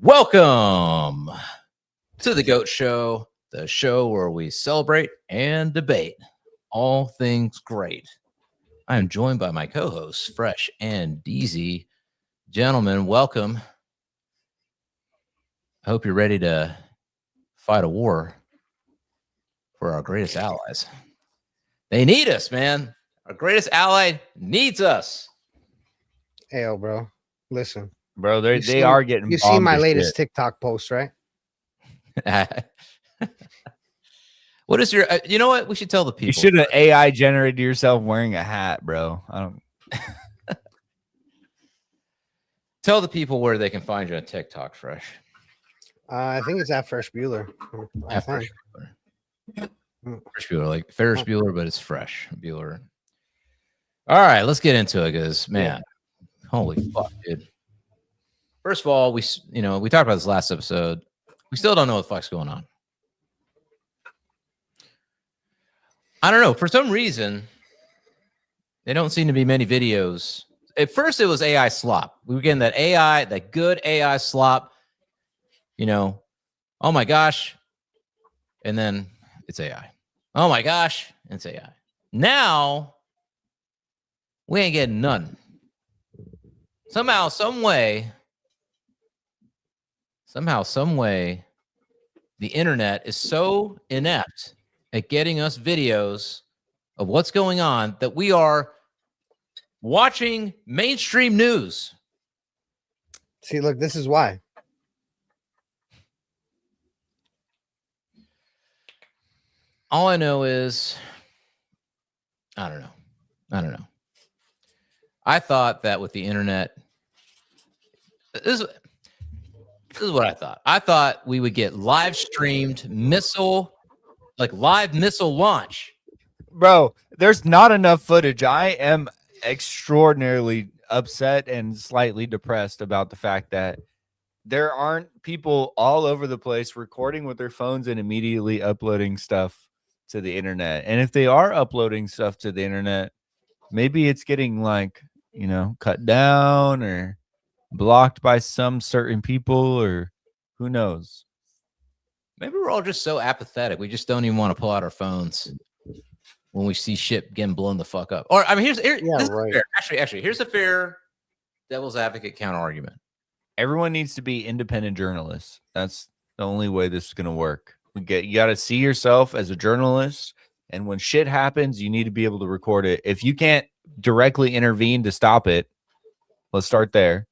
Welcome to the GOAT Show, the show where we celebrate and debate all things great. I am joined by my co-hosts, Fresh and Deezy. Gentlemen, welcome. I hope you're ready to fight a war for our greatest allies. They need us, man. Our greatest ally needs us. Hey, bro. Listen. Bro, they are getting. You see my latest TikTok post, right? What is your? You know what? We should tell the people. You should have AI generated yourself wearing a hat, bro. I don't. Tell the people where they can find you on TikTok, Fresh. I think it's at Fresh Bueller. At Fresh Bueller. Fresh Bueller, like Ferris Bueller, but it's Fresh Bueller. All right, let's get into it, because man, holy fuck, dude. First of all, we talked about this last episode. We still don't know what the fuck's going on. I don't know. For some reason, there don't seem to be many videos. At first, it was AI slop. We were getting that good AI slop. Oh my gosh. And then it's AI. Oh my gosh. It's AI. Now, we ain't getting none. Somehow, some way, the internet is so inept at getting us videos of what's going on that we are watching mainstream news. See, look, this is why. All I know is, I don't know. I thought that with the internet, this is what I thought. I thought we would get live streamed live missile launch. Bro, there's not enough footage. I am extraordinarily upset and slightly depressed about the fact that there aren't people all over the place recording with their phones and immediately uploading stuff to the internet. And if they are uploading stuff to the internet, maybe it's getting cut down or blocked by some certain people, or who knows. Maybe we're all just so apathetic. We just don't even want to pull out our phones when we see shit getting blown the fuck up. Or, I mean, here's fair. Actually, here's a fair devil's advocate counter argument. Everyone needs to be independent journalists. That's the only way this is going to work. You got to see yourself as a journalist, and when shit happens, you need to be able to record it. If you can't directly intervene to stop it, let's start there.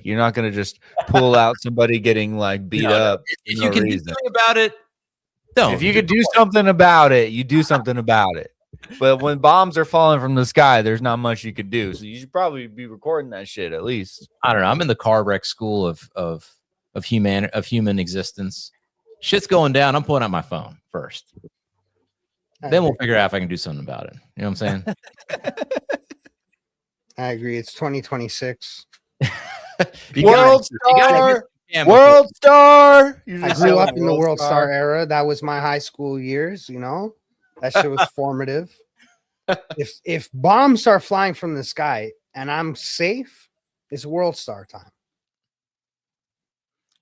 You're not going to just pull out somebody getting beat up. If you can do something about it, don't. If you could do something about it, you do something about it. But when bombs are falling from the sky, there's not much you could do. So you should probably be recording that shit at least. I don't know. I'm in the car wreck school of human existence. Shit's going down. I'm pulling out my phone first. Then we'll figure out if I can do something about it. You know what I'm saying? I agree. It's 2026. World Star. World Star. I grew up in the World Star era. That was my high school years. That shit was formative. If bombs start flying from the sky and I'm safe, it's World Star time.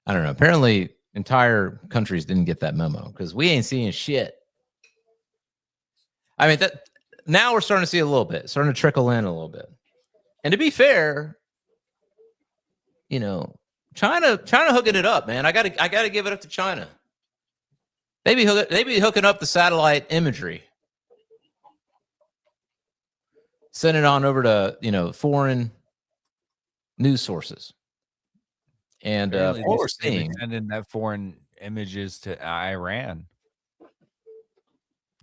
I don't know. Apparently, entire countries didn't get that memo because we ain't seeing shit. I mean, now we're starting to see a little bit, starting to trickle in a little bit. And to be fair, China hooking it up, man. I gotta give it up to China. They be hooking up the satellite imagery, send it on over to foreign news sources. And what we're seeing, sending that foreign images to Iran.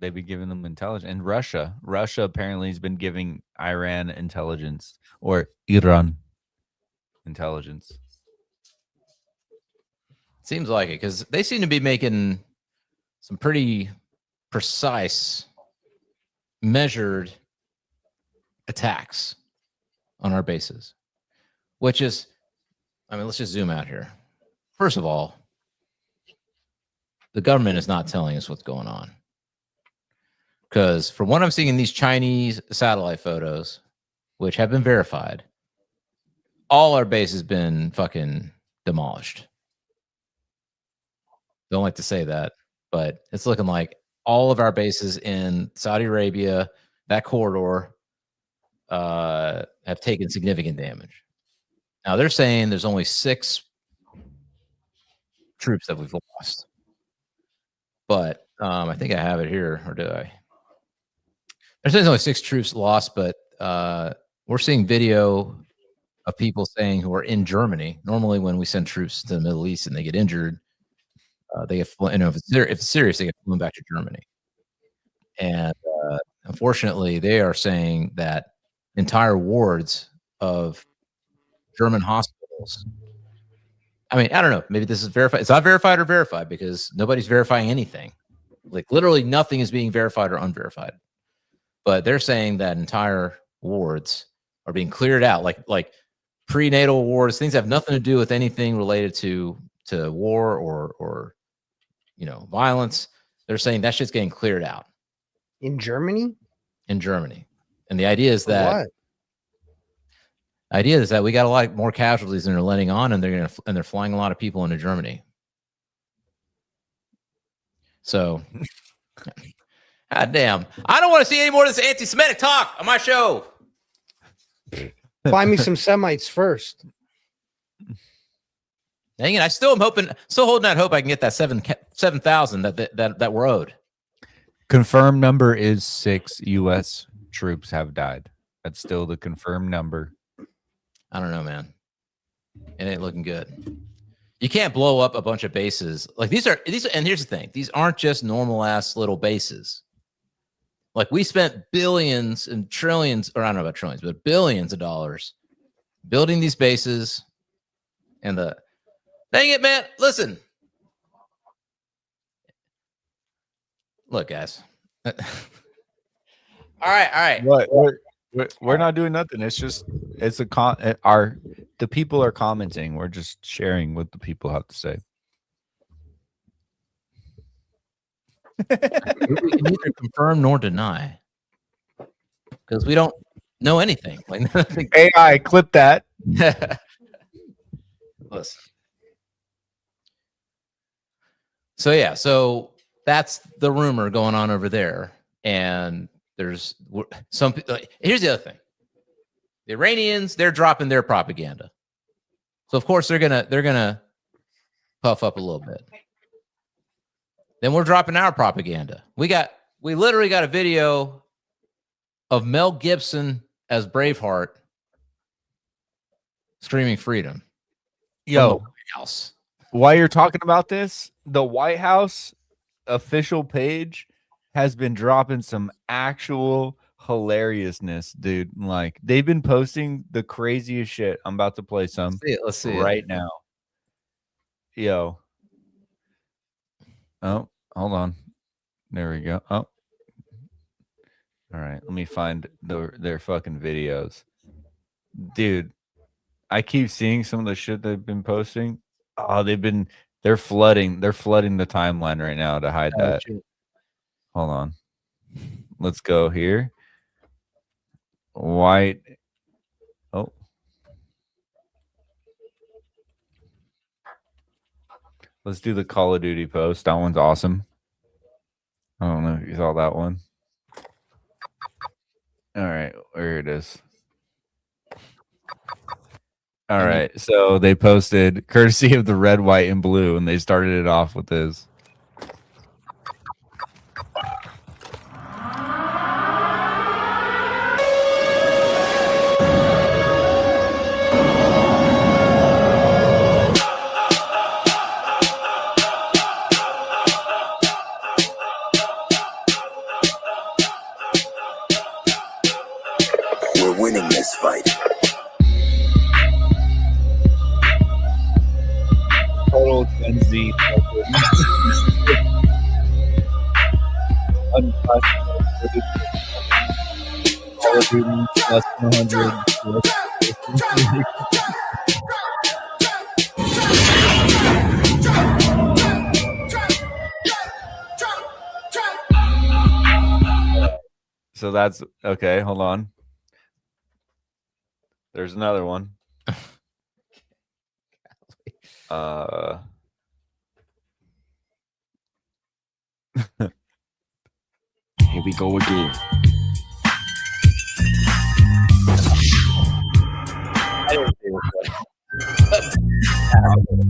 They've been giving them intelligence, and Russia apparently has been giving Iran intelligence, or Iran intelligence. Seems like it, because they seem to be making some pretty precise, measured attacks on our bases, which is, let's just zoom out here. First of all, the government is not telling us what's going on. Because from what I'm seeing in these Chinese satellite photos, which have been verified, all our base has been fucking demolished. Don't like to say that, but it's looking like all of our bases in Saudi Arabia, that corridor, have taken significant damage. Now they're saying there's only 6 troops that we've lost, but I think I have it here, or do I? There's only 6 troops lost, but we're seeing video of people saying who are in Germany. Normally, when we send troops to the Middle East and they get injured, they get if it's serious, they get flown back to Germany. And unfortunately, they are saying that entire wards of German hospitals. I mean, I don't know. Maybe this is verified. It's not verified or verified because nobody's verifying anything. Like literally nothing is being verified or unverified. But they're saying that entire wards are being cleared out, like prenatal wards, things that have nothing to do with anything related to war or violence. They're saying that shit's getting cleared out In Germany? in Germany. And the idea is that What? we got a lot more casualties than they're letting on, and they're flying a lot of people into Germany. So, god damn, I don't want to see any more of this anti-Semitic talk on my show. Buy me some Semites first. Dang it, I still am holding out hope I can get that 7,000 that we're owed. Confirmed number is 6 U.S. troops have died. That's still the confirmed number. I don't know, man. It ain't looking good. You can't blow up a bunch of bases. Like these are, and here's the thing. These aren't just normal ass little bases. Like we spent billions and trillions, or I don't know about trillions, but billions of dollars building these bases. And dang it, man. Listen. Look, guys. All right. What? We're not doing nothing. It's just the people are commenting. We're just sharing what the people have to say. We can neither confirm nor deny because we don't know anything. Like AI, clip that. Listen. So that's the rumor going on over there, and there's some. Here's the other thing: the Iranians, they're dropping their propaganda, so of course they're gonna puff up a little bit. Then we're dropping our propaganda. We literally got a video of Mel Gibson as Braveheart screaming freedom. Yo, House. while you're talking about this, the White House official page has been dropping some actual hilariousness, dude. Like they've been posting the craziest shit. I'm about to play some. Let's see right now. Yo. Oh, hold on. There we go. Oh. All right. Let me find their fucking videos. Dude, I keep seeing some of the shit they've been posting. Oh, they're flooding the timeline right now to hide that. Shit. Hold on. Let's go here. White. Oh. Let's do the Call of Duty post. That one's awesome. I don't know if you saw that one. All right, where it is. All right, so they posted courtesy of the red, white, and blue, and they started it off with this. We're winning this fight. Total Gen Z. Unclassified footage. Call of Duty, less than 100. So that's okay. Hold on. There's another one. Here we go again.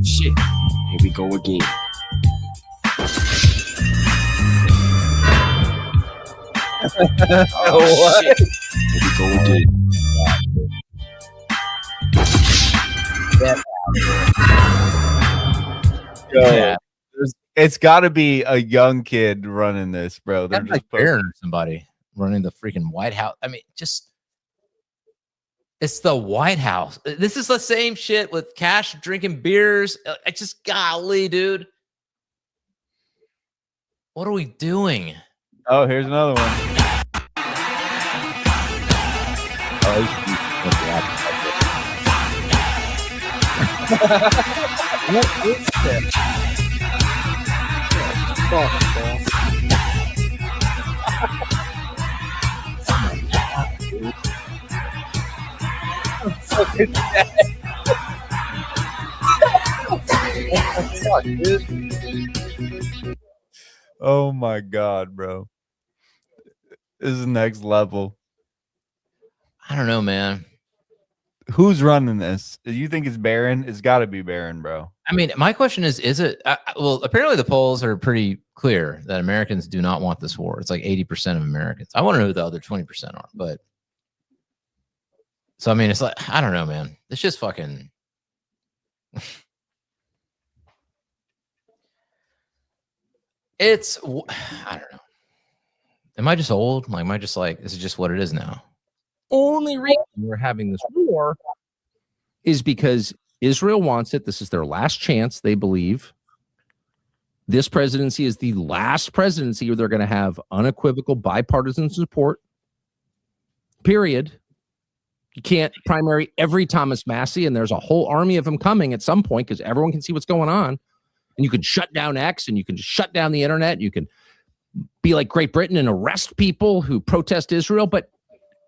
Shit. Here we go again. Oh, shit. Here we go again. Yeah. It's got to be a young kid running this, bro. They're That's just like Barron or somebody running the freaking White House. I mean, just it's the White House. This is the same shit with Cash drinking beers. I just golly, dude. What are we doing? Oh, here's another one. What is this? Fuck, bro. Fuck, dude. Oh my god, bro. This is next level. I don't know, man. Who's running this? Do you think it's Barron? It's got to be Barron, bro. I mean, my question is it? Well, apparently the polls are pretty clear that Americans do not want this war. It's like 80% of Americans. I want to know who the other 20% are, but so I mean, it's like I don't know, man. It's just fucking. It's I don't know. Am I just old? Like, am I just like this is just what it is now? Only reason we're having this war is because Israel wants it. This is their last chance, they believe. This presidency is the last presidency where they're going to have unequivocal bipartisan support. Period. You can't primary every Thomas Massey, and there's a whole army of them coming at some point because everyone can see what's going on. And you can shut down X, and you can shut down the internet. You can be like Great Britain and arrest people who protest Israel, but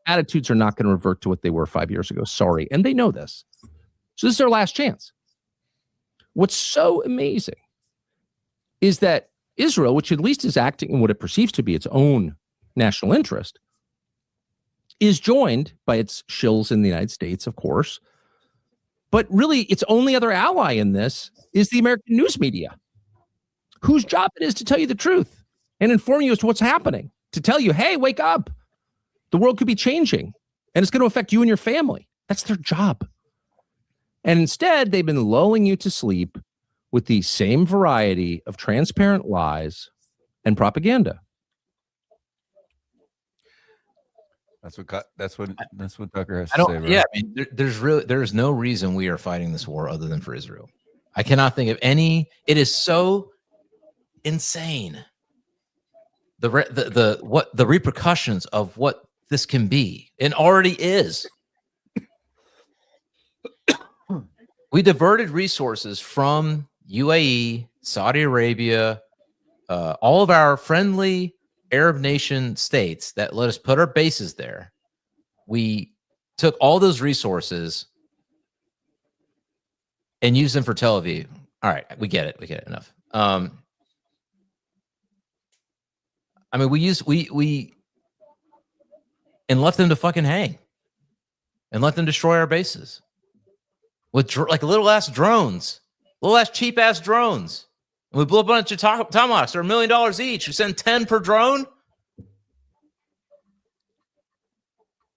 attitudes are not going to revert to what they were 5 years ago. Sorry. And they know this. So this is their last chance. What's so amazing is that Israel, which at least is acting in what it perceives to be its own national interest, is joined by its shills in the United States, of course. But really, its only other ally in this is the American news media, whose job it is to tell you the truth and inform you as to what's happening, to tell you, hey, wake up. The world could be changing, and it's going to affect you and your family. That's their job. And instead, they've been lulling you to sleep with the same variety of transparent lies and propaganda. That's what Tucker has I to say, don't. bro. Yeah, I mean, there's no reason we are fighting this war other than for Israel. I cannot think of any. It is so insane. The repercussions of what this can be and already is. We diverted resources from UAE, Saudi Arabia, all of our friendly Arab nation states that let us put our bases there. We took all those resources and used them for Tel Aviv. All right, we get it. We get it enough. I mean, we and left them to fucking hang and let them destroy our bases with like little ass drones, little ass cheap ass drones. And we blew a bunch of tomahawks. They're $1 million each. You send 10 per drone.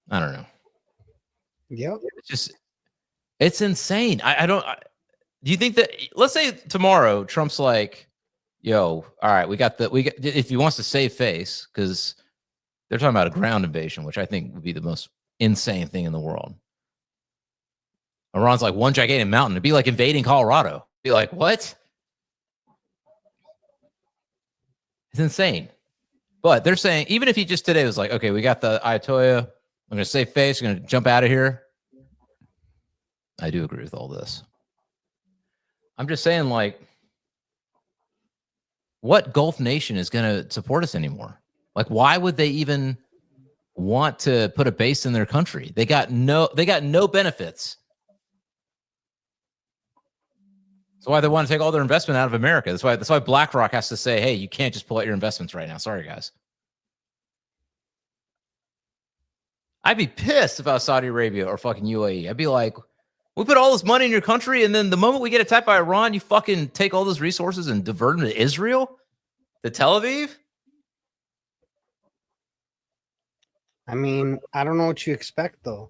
I don't know. Yep. It's insane. Do you think that, let's say tomorrow Trump's like, yo, all right, we got if he wants to save face, because they're talking about a ground invasion, which I think would be the most insane thing in the world. Iran's like one gigantic mountain. It'd be like invading Colorado. Be like, what? It's insane. But they're saying, even if he just today was like, okay, we got the Ayatollah, I'm going to save face, we're going to jump out of here. I do agree with all this. I'm just saying, like, what Gulf nation is going to support us anymore? Like, why would they even want to put a base in their country. They got no benefits. That's why they want to take all their investment out of America. That's why BlackRock has to say, hey, you can't just pull out your investments right now. Sorry, guys. I'd be pissed if I was Saudi Arabia or fucking UAE. I'd be like, we put all this money in your country, and then the moment we get attacked by Iran, you fucking take all those resources and divert them to Israel? To Tel Aviv? I mean, I don't know what you expect, though.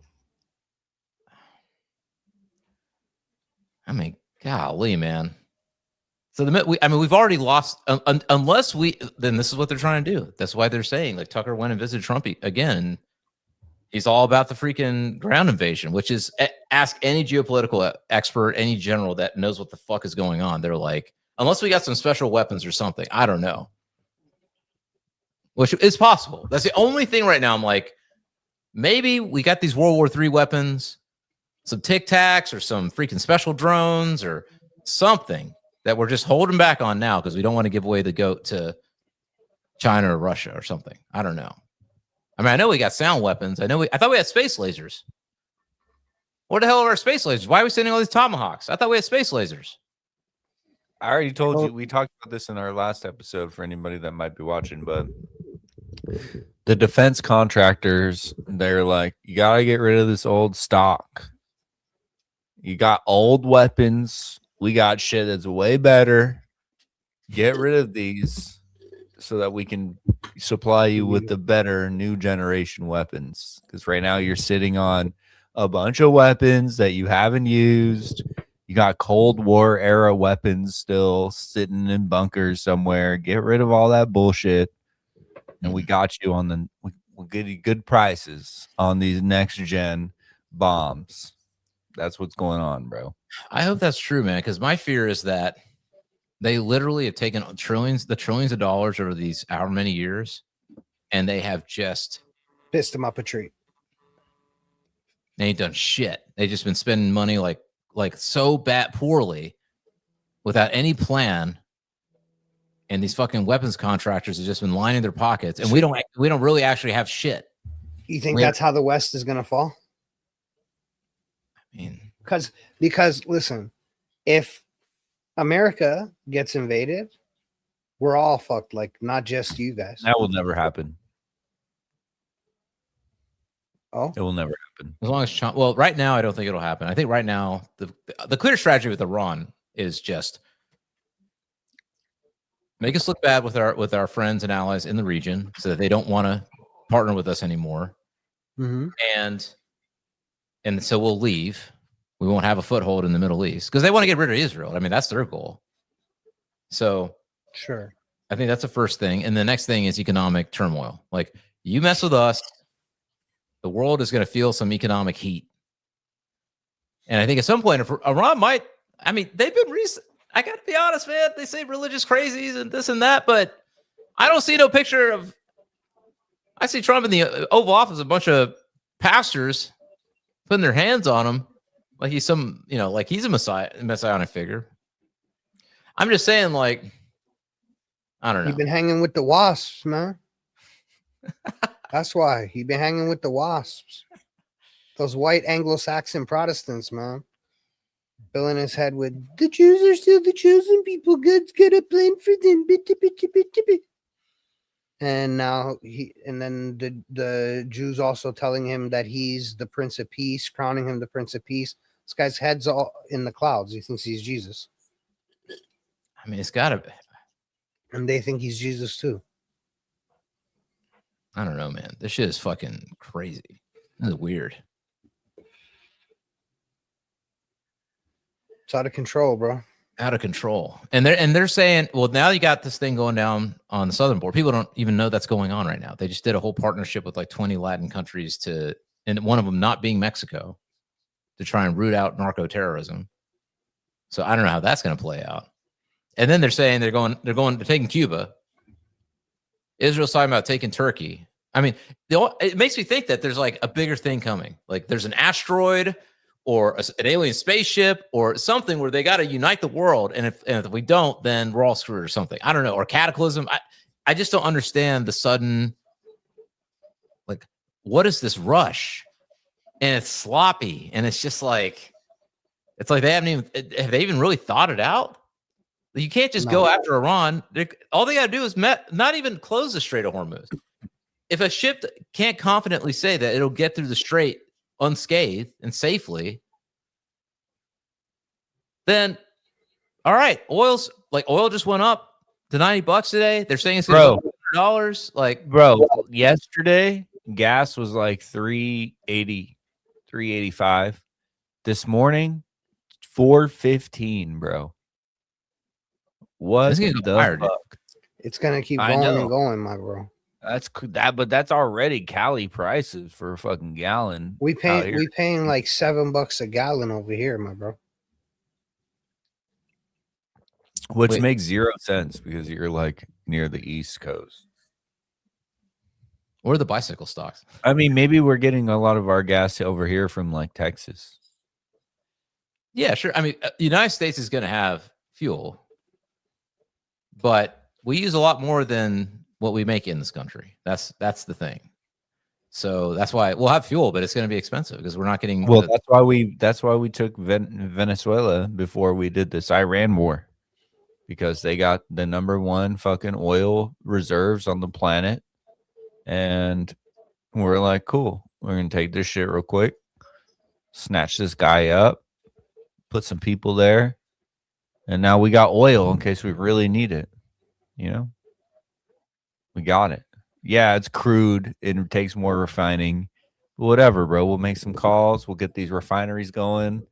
I mean, golly, man. So we've already lost unless then this is what they're trying to do. That's why they're saying, like, Tucker went and visited Trump again. He's all about the freaking ground invasion, which is ask any geopolitical expert, any general that knows what the fuck is going on. They're like, unless we got some special weapons or something, I don't know. Which is possible. That's the only thing right now. I'm like, maybe we got these World War III weapons, some Tic Tacs or some freaking special drones or something that we're just holding back on now because we don't want to give away the goat to China or Russia or something. I don't know. I mean, I know we got sound weapons. I thought we had space lasers. What the hell are our space lasers? Why are we sending all these tomahawks? I thought we had space lasers. I already told you, we talked about this in our last episode for anybody that might be watching, but the defense contractors, they're like, you got to get rid of this old stock. You got old weapons. We got shit that's way better. Get rid of these so that we can supply you with the better new generation weapons. Because right now you're sitting on a bunch of weapons that you haven't used. You got Cold War era weapons still sitting in bunkers somewhere. Get rid of all that bullshit. And we got you on we'll get you good prices on these next gen bombs. That's what's going on, bro. I hope that's true, man, because my fear is that they literally have taken trillions of dollars over these however many years, and they have just Pissed him up a tree. they ain't done shit. They just been spending money like so poorly without any plan. And these fucking weapons contractors have just been lining their pockets, and we don't really actually have shit. You think that's how the West is gonna fall? I mean, because listen, if America gets invaded, we're all fucked. Like, not just you guys. That will never happen. Oh, It will never happen. as long as China, well, right now I don't think it'll happen. I think right now the clear strategy with Iran is just make us look bad with our friends and allies in the region, so that they don't want to partner with us anymore, and so we'll leave. We won't have a foothold in the Middle East because they want to get rid of Israel. I mean, that's their goal. So sure. I think that's the first thing. And the next thing is economic turmoil. Like, you mess with us, the world is going to feel some economic heat. And I think at some point, if Iran might, I mean, they've been I got to be honest, man. They say religious crazies and this and that, but I don't see no picture of, I see Trump in the Oval Office, a bunch of pastors putting their hands on him. Like he's like he's a messianic figure. I'm just saying, like, I don't know. You've been hanging with the wasps, man. That's why he been hanging with the wasps. Those white Anglo-Saxon Protestants, man. Filling his head with the Jews are still the chosen people. God's got a plan for them. And now then the Jews also telling him that he's the Prince of Peace, crowning him the Prince of Peace. This guy's head's all in the clouds. He thinks he's Jesus. I mean, it's gotta be. And they think he's Jesus too. I don't know, man. This shit is fucking crazy. This is weird. It's out of control, bro. Out of control. And they're saying, well, now you got this thing going down on the southern border. People don't even know that's going on right now. They just did a whole partnership with like 20 Latin countries and one of them not being Mexico, to try and root out narco-terrorism. So I don't know how that's going to play out. And then they're saying they're taking Cuba. Israel's talking about taking Turkey. I mean, it makes me think that there's like a bigger thing coming. Like there's an asteroid or an alien spaceship or something where they got to unite the world. And if we don't, then we're all screwed or something. I don't know. Or cataclysm. I just don't understand the sudden, like, what is this rush? And it's sloppy, and it's just like, it's like they haven't even, have they even really thought it out? You can't just go after Iran. All they got to do is not even close the Strait of Hormuz. If a ship can't confidently say that it'll get through the strait unscathed and safely, then all right, oil just went up to $90 today. They're saying it's going to go $100. Like, bro, yesterday gas was like 380, 385. This morning, 415, bro. What it's gonna the go higher, dude. fuck? It's gonna keep I going know. and going, my bro. But that's already Cali prices for a fucking gallon. We paying like $7 a gallon over here, my bro. Which makes 0 sense because you're like near the East Coast. Or the bicycle stocks. I mean, maybe we're getting a lot of our gas over here from like Texas. Yeah, sure. I mean, United States is going to have fuel, but we use a lot more than what we make in this country. That's the thing. So that's why we'll have fuel, but it's going to be expensive because we're not getting. Well, that's why we took Venezuela before we did this Iran war, because they got the #1 fucking oil reserves on the planet, and we're like, cool, we're gonna take this shit real quick, snatch this guy up, put some people there, and now we got oil in case we really need it. You know, we got it. Yeah, it's crude. It takes more refining. Whatever, bro. We'll make some calls. We'll get these refineries going.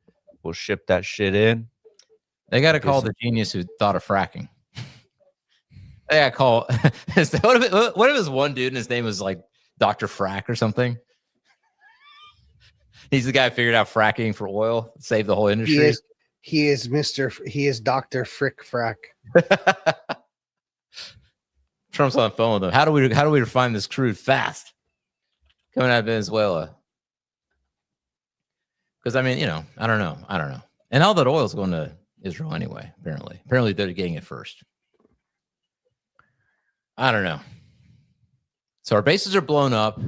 We'll ship that shit in. They got to call the genius who thought of fracking. They got to call. What if it was one dude and his name was like Dr. Frack or something? He's the guy who figured out fracking for oil, saved the whole industry. He is Dr. Frick Frack. Trump's on the phone with them. How do we refine this crude fast coming out of Venezuela? Because I mean, I don't know, and all that oil is going to Israel anyway. Apparently they're getting it first. I don't know. So our bases are blown up.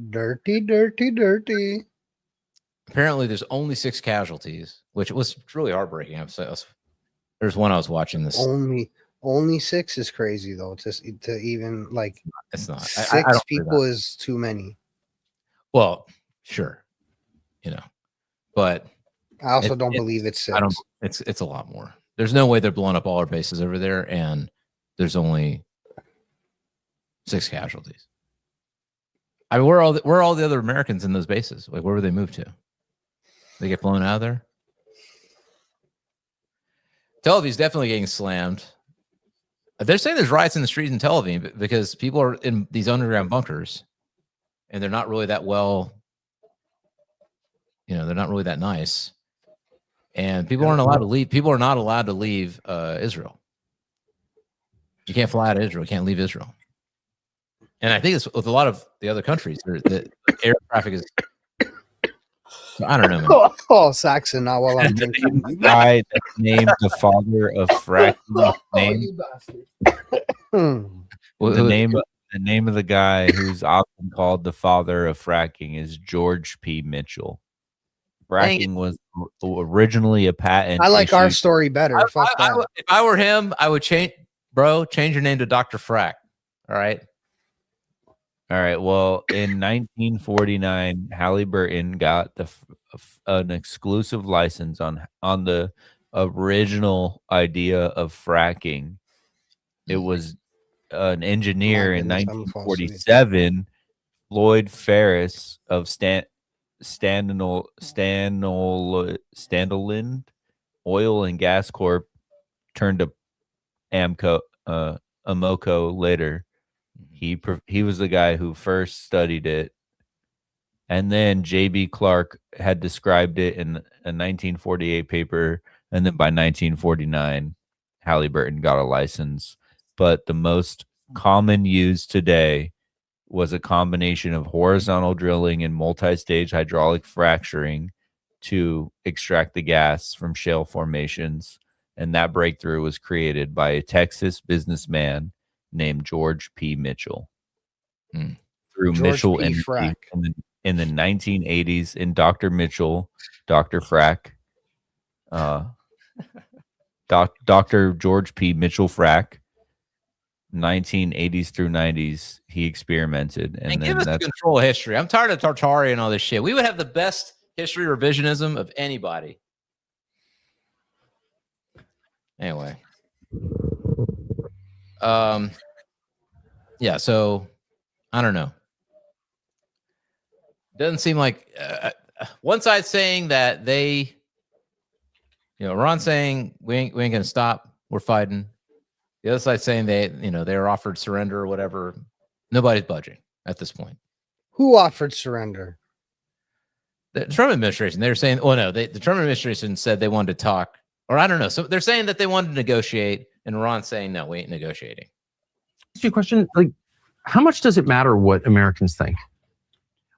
Dirty, dirty, dirty. Apparently there's only 6 casualties, which was really heartbreaking. There's one I was watching this. Only 6 is crazy though. To even like, it's not 6 people is too many. Well, sure, but I also don't believe it's 6. It's a lot more. There's no way they're blowing up all our bases over there, and there's only 6 casualties. I mean, where are all the other Americans in those bases? Like, where would they move to? They get blown out of there. Tel Aviv's definitely getting slammed. They're saying there's riots in the streets in Tel Aviv because people are in these underground bunkers, and they're not really that well. They're not really that nice, and people aren't allowed to leave. People are not allowed to leave Israel. You can't fly out of Israel. You can't leave Israel. And I think it's with a lot of the other countries. The air traffic is. I don't know, man. Oh, Saxon! Now while I'm thinking, the guy that's named the father of fracking. The name of the guy who's often called the father of fracking is George P. Mitchell. Fracking was originally a patent. I like our story better. If I were him, I would change your name to Dr. Frack. All right. Well, in 1949, Halliburton got an exclusive license on the original idea of fracking. It was an engineer in 1947, Floyd Ferris of Standalin Oil and Gas Corp, turned to Amoco later. He was the guy who first studied it, and then J.B. Clark had described it in a 1948 paper, and then by 1949, Halliburton got a license. But the most common used today was a combination of horizontal drilling and multi-stage hydraulic fracturing to extract the gas from shale formations, and that breakthrough was created by a Texas businessman named George P. Mitchell through George Mitchell P. and Frack. in the 1980s, and Dr. Mitchell, Dr. Frack, Dr. George P. Mitchell Frack, 1980s through 90s, he experimented, And and give then us the that's control of history. I'm tired of Tartari and all this shit. We would have the best history revisionism of anybody. Anyway. Yeah, so I don't know. Doesn't seem like one side saying that they, Iran saying we ain't gonna stop, we're fighting. The other side saying they're offered surrender or whatever. Nobody's budging at this point. Who offered surrender? The Trump administration, they were saying, the Trump administration said they wanted to talk, or I don't know. So they're saying that they wanted to negotiate, and Iran's saying, no, we ain't negotiating. Ask you a question, like, how much does it matter what Americans think?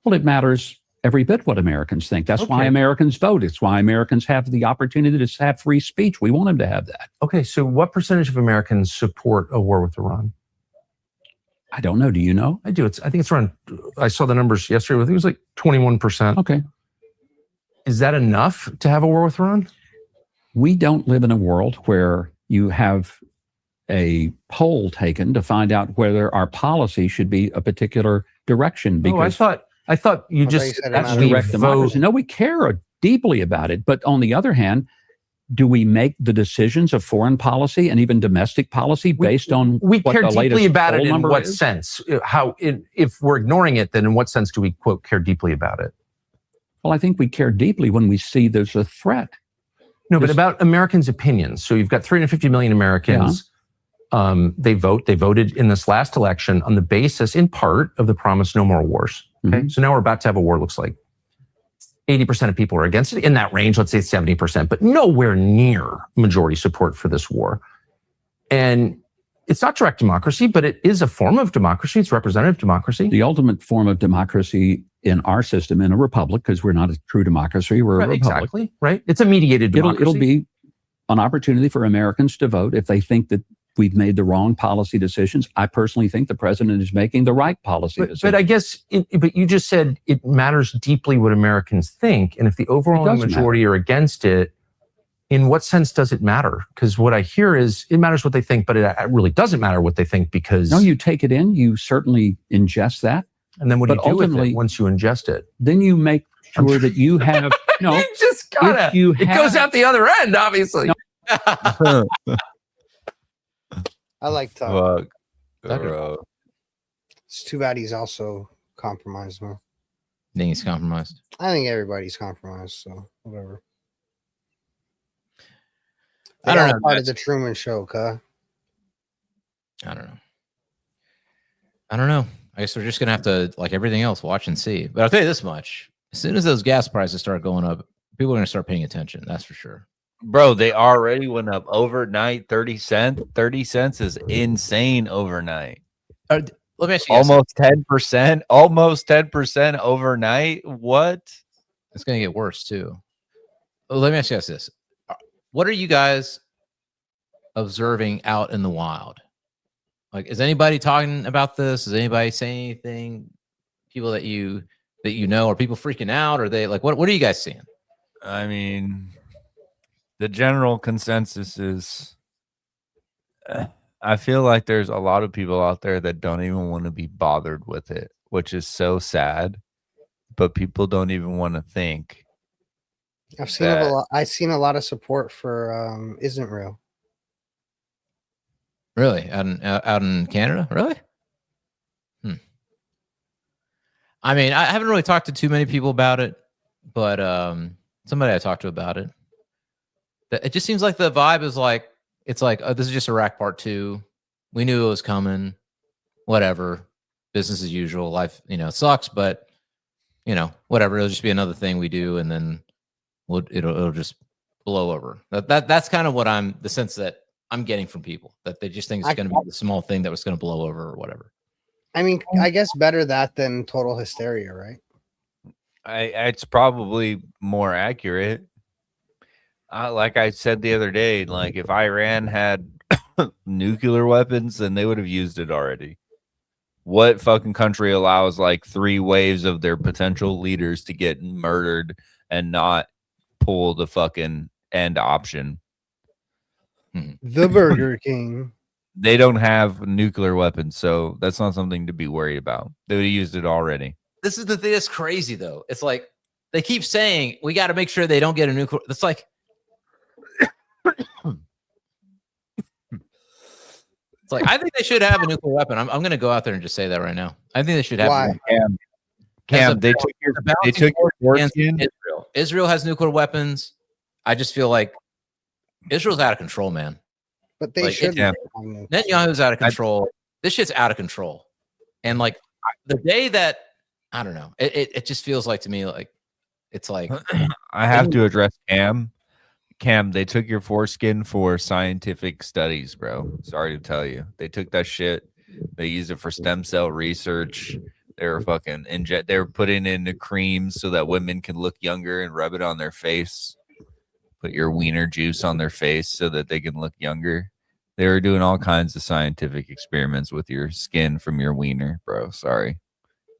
Well, it matters every bit what Americans think. That's why Americans vote. It's why Americans have the opportunity to have free speech. We want them to have that. Okay, so what percentage of Americans support a war with Iran? I don't know. Do you know? I do. I think it's around, I saw the numbers yesterday. I think it was like 21%. Okay. Is that enough to have a war with Iran? We don't live in a world where you have a poll taken to find out whether our policy should be a particular direction. Because I thought you just said that's we direct democracy. No, we care deeply about it. But on the other hand, do we make the decisions of foreign policy and even domestic policy based on we what care the deeply latest about it poll in number what is? sense? If we're ignoring it, then in what sense do we, quote, care deeply about it? Well, I think we care deeply when we see there's a threat. No, but about Americans' opinions. So you've got 350 million Americans. They voted in this last election on the basis, in part, of the promise no more wars. Okay, Mhm. so now we're about to have a war. Looks like 80% of people are against it. In that range, let's say 70%, but nowhere near majority support for this war. And it's not direct democracy, but it is a form of democracy. It's representative democracy. The ultimate form of democracy in our system, in a republic, because we're not a true democracy, we're a republic. Exactly, right? It's a mediated democracy. It'll be an opportunity for Americans to vote if they think that we've made the wrong policy decisions. I personally think the president is making the right policy decisions. But I guess, but you just said it matters deeply what Americans think. And if the overwhelming majority are against it, in what sense does it matter? Because what I hear is it matters what they think, but it really doesn't matter what they think because... No, you take it in, you certainly ingest that. And then what do you do with it once you ingest it? Then you make sure that you have... No, you just gotta... It goes out the other end, obviously. No. I like Tuck. It's too bad he's also compromised, man. Think he's compromised? I think everybody's compromised, so whatever. I don't know. Part of the Truman Show, huh? I don't know. I guess we're just gonna have to, like everything else, watch and see. But I'll tell you this much: as soon as those gas prices start going up, people are gonna start paying attention. That's for sure. Bro, they already went up overnight 30 cents. 30 cents is insane overnight. Let me ask you almost 10%. Almost 10% overnight. What? It's gonna get worse too. Well, let me ask you guys this: what are you guys observing out in the wild? Like, is anybody talking about this? Is anybody saying anything? People that you know, are people freaking out? Are they like, what are you guys seeing? I mean, the general consensus is I feel like there's a lot of people out there that don't even want to be bothered with it, which is so sad. But people don't even want to think. I've seen a lot of support for Isn't Real. Really? Out in Canada? Really? I mean, I haven't really talked to too many people about it, but somebody I talked to about it. It just seems like the vibe is like, it's like, oh, this is just Iraq Part 2. We knew it was coming. Whatever. Business as usual. Life, sucks, but, whatever. It'll just be another thing we do, and then it'll just blow over. That's kind of what the sense that I'm getting from people, that they just think it's going to be the small thing that was going to blow over or whatever. I mean, I guess better that than total hysteria, right? It's probably more accurate. Like I said the other day, like if Iran had nuclear weapons, then they would have used it already. What fucking country allows like 3 waves of their potential leaders to get murdered and not pull the fucking end option? The Burger King. They don't have nuclear weapons, so that's not something to be worried about. They would have used it already. This is the thing that's crazy, though. It's like they keep saying we got to make sure they don't get a nuclear. It's like it's like I think they should have a nuclear weapon. I'm going to go out there and just say that right now. I think they should have. Why? One. Cam, they took your foreskin. Israel. Israel has nuclear weapons. I just feel like Israel's out of control, man. But they Like, should. yeah. Netanyahu's out of control. This shit's out of control. And like the day that I don't know, it just feels like to me like it's like I have to address Cam. Cam, they took your foreskin for scientific studies, bro. Sorry to tell you. They took that shit. They used it for stem cell research. They were fucking they were putting in the creams so that women can look younger and rub it on their face. Put your wiener juice on their face so that they can look younger. They were doing all kinds of scientific experiments with your skin from your wiener, bro. Sorry.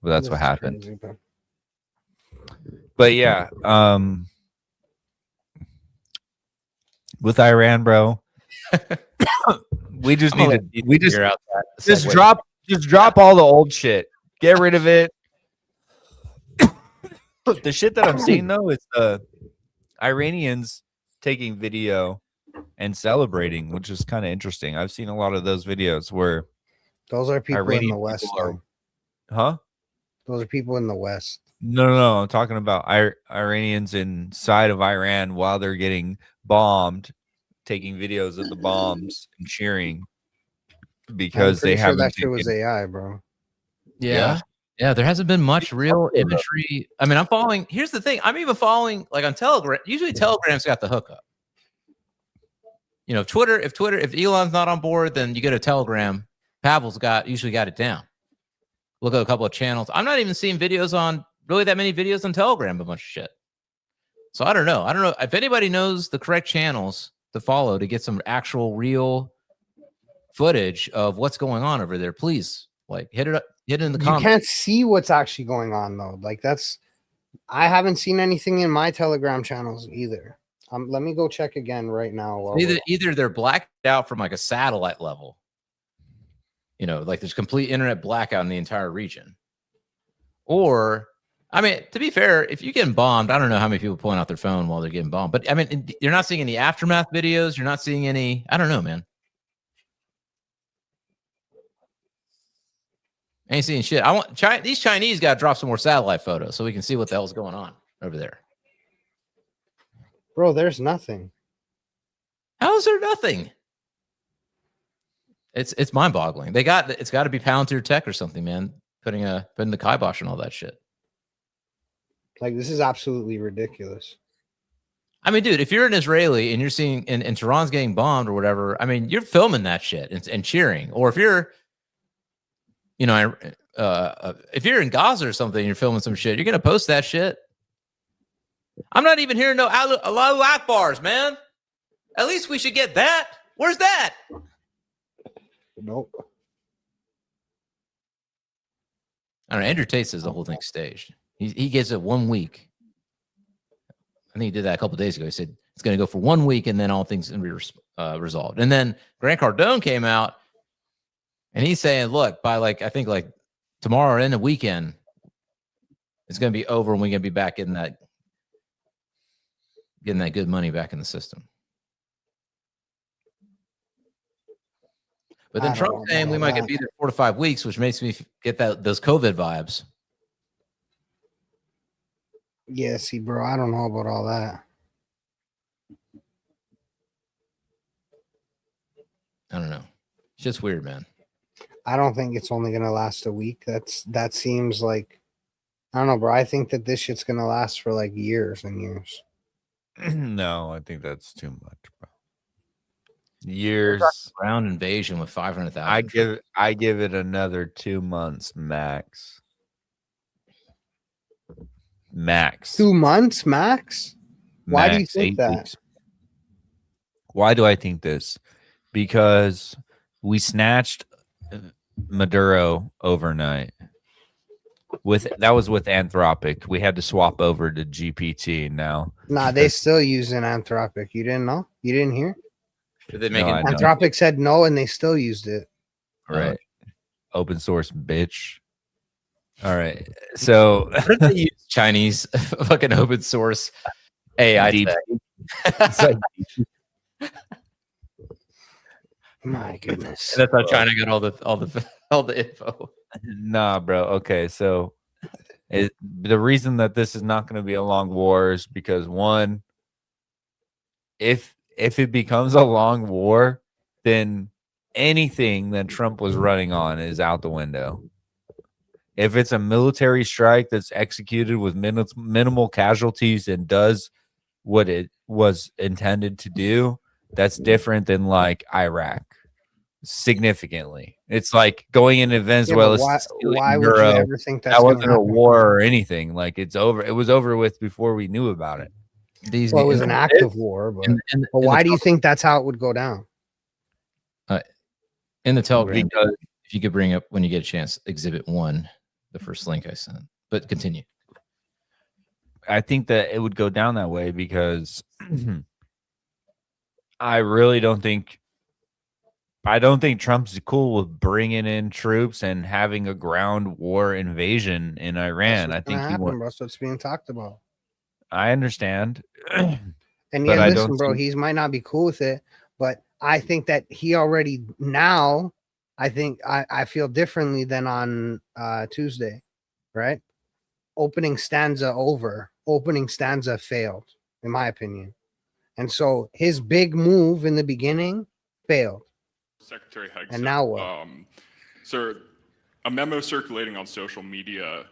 But that's what happened. Crazy, bro. But yeah, with Iran, bro, we just need to figure out that just segue. drop all the old shit. Get rid of it. The shit that I'm seeing though is the Iranians taking video and celebrating, which is kind of interesting. I've seen a lot of those videos where Those are people in Iranian the West. people are- though. huh? Those are people in the West. No. I'm talking about Iranians inside of Iran while they're getting bombed, taking videos of the bombs and cheering because I'm they pretty sure haven't. that shit was taken- AI, bro. Yeah. Yeah, there hasn't been much real imagery. I mean, I'm following. Here's the thing. I'm even following like on Telegram. Usually Telegram's got the hookup. You know, if Elon's not on board, then you get a Telegram. Pavel's usually got it down. Look at a couple of channels. I'm not even seeing videos on really that many videos on Telegram, a bunch of shit. So I don't know. I don't know if anybody knows the correct channels to follow to get some actual real footage of what's going on over there. Please, like hit it in the You comments. can't see what's actually going on though. Like I haven't seen anything in my Telegram channels either. Let me go check again right now. while we're- Either they're blacked out from like a satellite level, you know, like there's complete internet blackout in the entire region, or I mean, to be fair, if you're getting bombed, I don't know how many people pulling out their phone while they're getting bombed, but I mean, you're not seeing any aftermath videos. You're not seeing any. I don't know, man. Ain't seeing shit. I want these Chinese got to drop some more satellite photos so we can see what the hell's going on over there. Bro, there's nothing. How is there nothing? It's mind-boggling. It's got to be Palantir Tech or something, man. Putting the kibosh on all that shit. Like, this is absolutely ridiculous. I mean, dude, if you're an Israeli and you're seeing and Tehran's getting bombed or whatever, I mean, you're filming that shit and cheering. Or if you're, you know, if you're in Gaza or something, and you're filming some shit, you're gonna post that shit. I'm not even hearing no Allahu Akbars, man. At least we should get that. Where's that? Nope. I don't know. Andrew Tate says the whole thing's staged. He gives it 1 week. I think he did that a couple of days ago. He said it's going to go for 1 week and then all things can be resolved. And then Grant Cardone came out and he's saying, look, by I think tomorrow or in the weekend, it's going to be over and we're going to be back getting that good money back in the system. But then Trump's saying we might be there 4 to 5 weeks, which makes me get those COVID vibes. Yeah, see, bro, I don't know about all that. I don't know. It's just weird, man. I don't think it's only gonna last a week. That seems like, I don't know, bro. I think that this shit's gonna last for like years and years. No, I think that's too much, bro. Years. Ground invasion with 500,000. I give it another 2 months max. Max. 2 months max? Why do you think 8 that? weeks. Why do I think this? Because we snatched Maduro overnight. That was with Anthropic. We had to swap over to GPT now. Nah, they still using Anthropic. You didn't know? You didn't hear? Did they No, make I it? know. Anthropic said no, and they still used it. Right. Open source, bitch. All right. So What if they use Chinese fucking open source AI Deep- tech? it's like, My goodness. That's how China got all the info. nah, bro. Okay, so the reason that this is not going to be a long war is because one, if it becomes a long war, then anything that Trump was running on is out the window. If it's a military strike that's executed with minimal casualties and does what it was intended to do, that's different than like Iraq. Significantly, it's like going into Venezuela. Why would you ever think that's that gonna wasn't a happen? war or anything? Like it's over. It was over with before we knew about it. Well, it was an act of war, but why do you think that's how it would go down? In the Telegram, Because if you could bring up when you get a chance, Exhibit 1, the first link I sent. But continue. I think that it would go down that way because I really don't think. I don't think Trump's cool with bringing in troops and having a ground war invasion in Iran. I think that's what's being talked about. I understand. And But yeah, I listen, don't bro, see- he might not be cool with it, but I think that he already now. I think I feel differently than on Tuesday, right? Opening stanza over. Opening stanza failed, in my opinion, and so his big move in the beginning failed. Secretary Higgs. And now what? Sir, a memo circulating on social media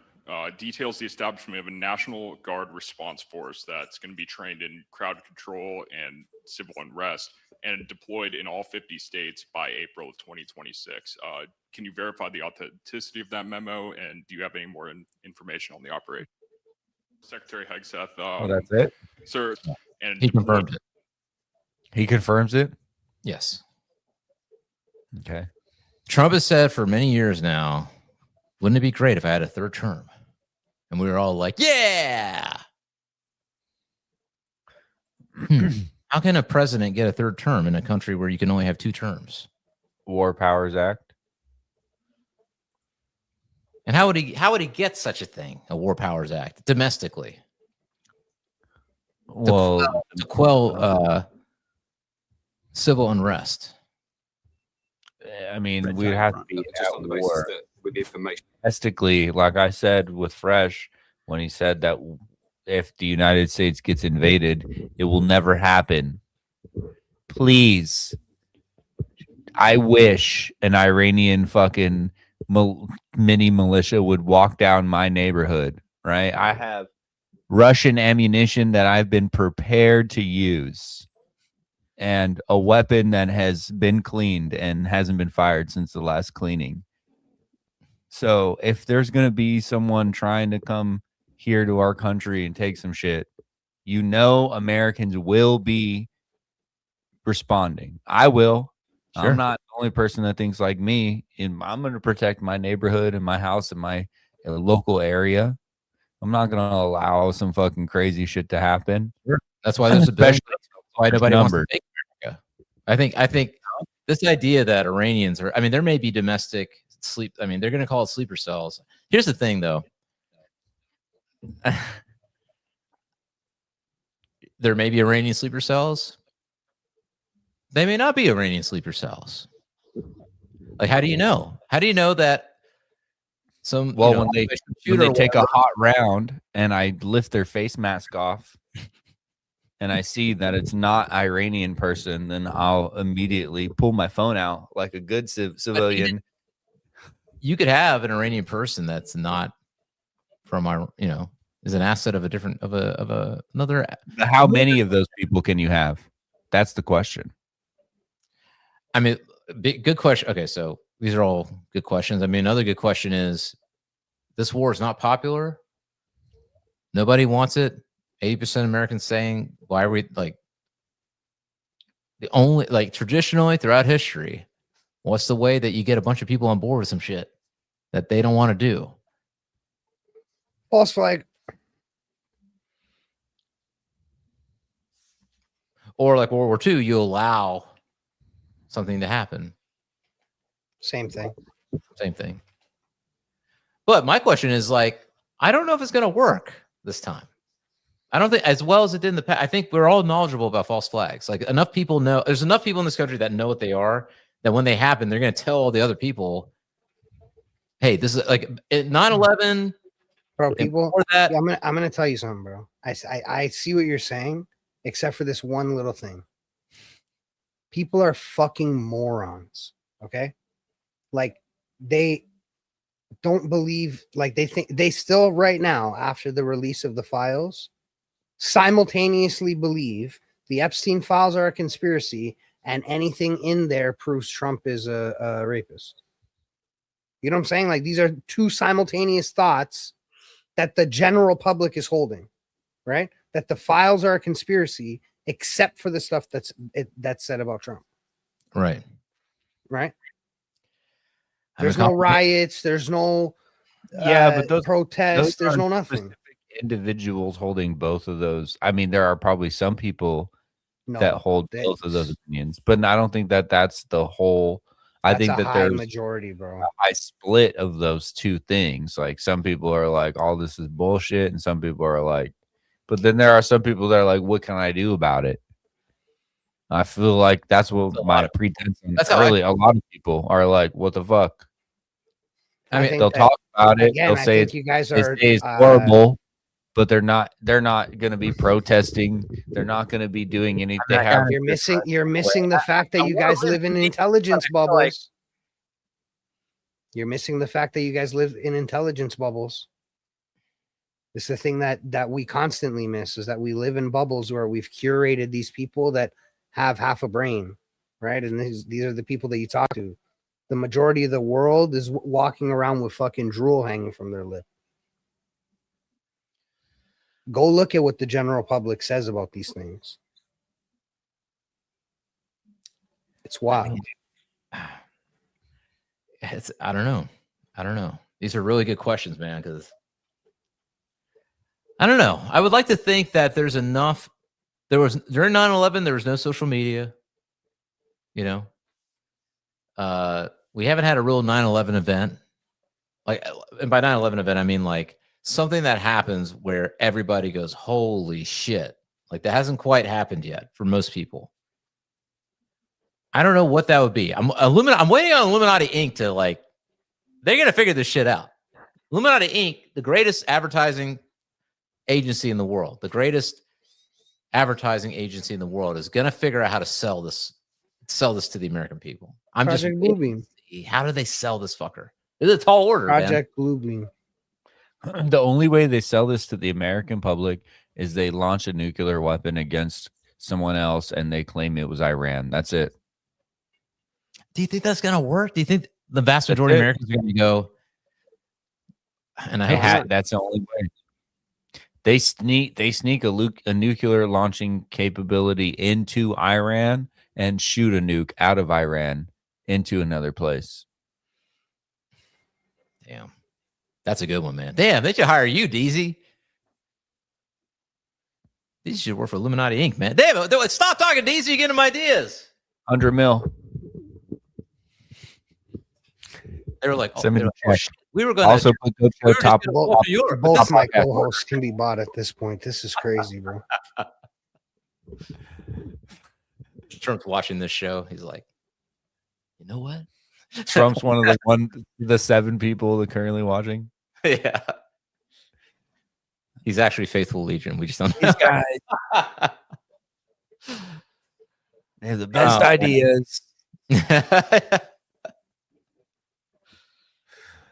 details the establishment of a National Guard response force that's going to be trained in crowd control and civil unrest and deployed in all 50 states by April of 2026. Can you verify the authenticity of that memo? And do you have any more information on the operation? Secretary Hegseth. Oh, that's it. Sir, and He confirmed it. He confirms it. Yes. Okay. Trump has said for many years now, wouldn't it be great if I had a third term? And we were all like, yeah. How can a president get a third term in a country where you can only have 2 terms? War Powers Act. And how would he get such a thing, a War Powers Act, domestically? Well, To quell civil unrest. I mean, we'd have to be just at on the war. basis that with the information. Domestically, like I said with Fresh, when he said that if the United States gets invaded, it will never happen. Please, I wish an Iranian fucking mini militia would walk down my neighborhood, right? I have Russian ammunition that I've been prepared to use and a weapon that has been cleaned and hasn't been fired since the last cleaning. So if there's going to be someone trying to come here to our country and take some shit, you know, Americans will be responding. I will. Sure. I'm not the only person that thinks like me. I'm going to protect my neighborhood and my house and my local area. I'm not going to allow some fucking crazy shit to happen. Sure. That's why there's a bill. That's why nobody wants to Numbered. take America. I think this idea that Iranians are, I mean, there may be domestic sleep. I mean, they're going to call it sleeper cells. Here's the thing, though. There may be Iranian sleeper cells. They may not be Iranian sleeper cells. Like, how do you know? How do you know that some? Well, you know, when they take a hot round and I lift their face mask off and I see that it's not Iranian person, then I'll immediately pull my phone out like a good civilian. You could have an Iranian person that's not from our, you know, is an asset of a different another. How many of those people can you have? That's the question. I mean, good question. Okay, so these are all good questions. I mean, another good question is, this war is not popular. Nobody wants it. 80% of Americans saying, why are we like the only, like traditionally throughout history, What's the way that you get a bunch of people on board with some shit that they don't want to do? False flag. Or like World War II, you allow something to happen. Same thing. Same thing. But my question is like, I don't know if it's going to work this time. I don't think as well as it did in the past. I think we're all knowledgeable about false flags. Like enough people know, there's enough people in this country that know what they are, that when they happen, they're going to tell all the other people, hey, this is like 9/11. Bro, people, that, yeah, I'm gonna tell you something, bro. I see what you're saying, except for this one little thing. People are fucking morons. Okay, like they don't believe, like they think they still right now after the release of the files simultaneously believe the Epstein files are a conspiracy and anything in there proves Trump is a rapist. You know what I'm saying? Like these are two simultaneous thoughts that the general public is holding, right? That the files are a conspiracy, except for the stuff that's said about Trump. right. There's no riots. There's no but those protests. There's aren't no nothing. specific individuals holding both of those. I mean, there are probably some people that hold both of those opinions, but I don't think that that's the whole. I think that there's majority, bro. a high split of those two things. Like some people are like, all this is bullshit, and some people are like, but then there are some people that are like, what can I do about it? I feel like that's what my pretense. That's really a lot of people are like, what the fuck? I mean, they'll talk about it. Again, They'll say you guys are it's horrible, but they're not going to be protesting. They're not going to be doing anything. You're missing the fact that you guys live in intelligence bubbles. You're missing the fact that you guys live in intelligence bubbles. It's the thing that we constantly miss, is that we live in bubbles where we've curated these people that have half a brain, right? And these are the people that you talk to. The majority of the world is walking around with fucking drool hanging from their lip. Go look at what the general public says about these things. It's wild. I don't know. These are really good questions, man, because I don't know. I would like to think that there's enough. During 9/11, there was no social media. You know, we haven't had a real 9/11 event. Like, and by 9/11 event, I mean like something that happens where everybody goes, holy shit. Like that hasn't quite happened yet for most people. I don't know what that would be. I'm waiting on Illuminati Inc. to like, they're going to figure this shit out. Illuminati Inc., the greatest advertising agency in the world, is going to figure out how to sell this to the American people. I'm Project just Bluebeam. How do they sell this fucker? It's a tall order. Project Bluebeam. The only way they sell this to the American public is they launch a nuclear weapon against someone else and they claim it was Iran. That's it. Do you think that's going to work? Do you think the vast majority of Americans are going to go? And that's the only way. They sneak a nuclear launching capability into Iran and shoot a nuke out of Iran into another place. Damn. That's a good one, man. Damn, they should hire you, DZ. These should work for Illuminati Inc., man. Damn, stop talking, DZ. You're getting them ideas. 100 mil. They were like, shit. We were going also put the top. Both my co-hosts can be bought at this point. This is crazy, bro. Trump's watching this show. He's like, you know what? Trump's one of the 7 people that currently watching. Yeah. He's actually faithful Legion. We just don't know. These guys. They have the best ideas.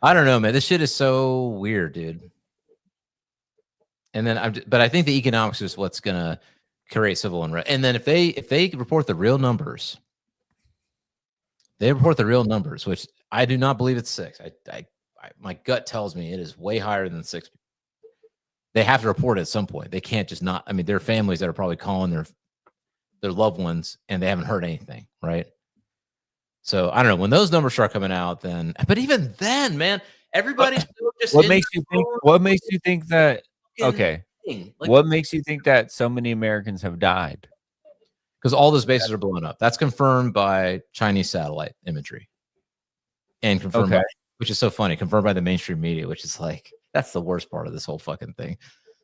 I don't know, man. This shit is so weird, dude. And then but I think the economics is what's gonna create civil unrest. And then if they report the real numbers, which I do not believe it's 6. My gut tells me it is way higher than 6. They have to report it at some point. They can't just not. I mean, there are families that are probably calling their loved ones and they haven't heard anything, right? So I don't know when those numbers start coming out. Then, but even then, man, everybody's still just What in makes you think? What makes you think that? their fucking Okay. thing. Like, What makes you think that so many Americans have died? because all those bases are blowing up. That's confirmed by Chinese satellite imagery, and confirmed by, which is so funny, confirmed by the mainstream media, which is like that's the worst part of this whole fucking thing.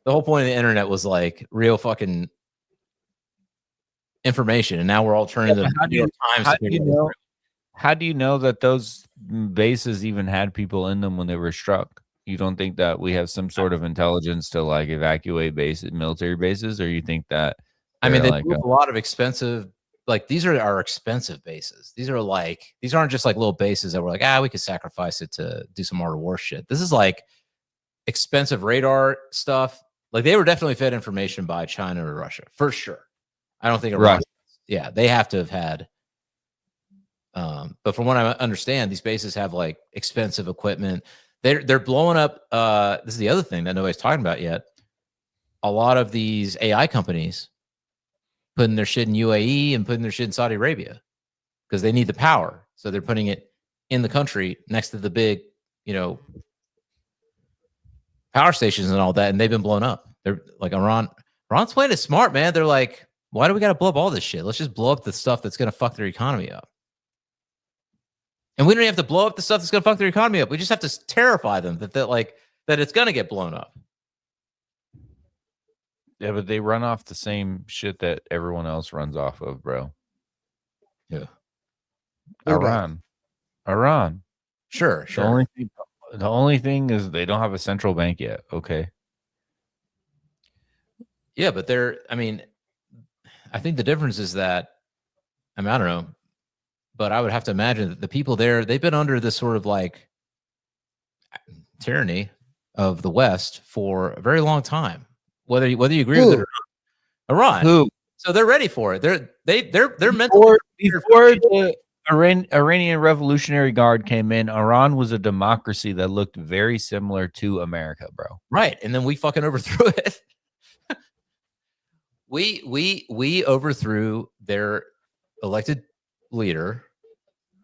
The whole point of the internet was like real fucking information, and now we're all turning to the New York Times. How do you know that those bases even had people in them when they were struck? You don't think that we have some sort of intelligence to like evacuate bases, military bases, or you think that? I mean, they like do a lot of expensive, like these are our expensive bases. These aren't just like little bases that we're like, we could sacrifice it to do some art of war shit. This is like expensive radar stuff. Like they were definitely fed information by China or Russia for sure. I don't think Iran. Yeah, they have to have had. But from what I understand, these bases have like expensive equipment. They're blowing up. This is the other thing that nobody's talking about yet. A lot of these AI companies putting their shit in UAE and putting their shit in Saudi Arabia because they need the power. So they're putting it in the country next to the big, power stations and all that, and they've been blown up. They're like Iran's playing it smart, man. They're like, why do we got to blow up all this shit? Let's just blow up the stuff that's going to fuck their economy up. And we don't even have to blow up the stuff that's going to fuck their economy up. We just have to terrify them that it's going to get blown up. Yeah, but they run off the same shit that everyone else runs off of, bro. Yeah. Iran. Sure. The only thing is they don't have a central bank yet. Okay. Yeah, but I think the difference is that, I don't know, but I would have to imagine that the people there, they've been under this sort of like tyranny of the West for a very long time. Whether you agree with it or not. Iran. Who? So they're ready for it. They're meant before the Iranian Revolutionary Guard came in. Iran was a democracy that looked very similar to America, bro. Right, and then we fucking overthrew it. we overthrew their elected leader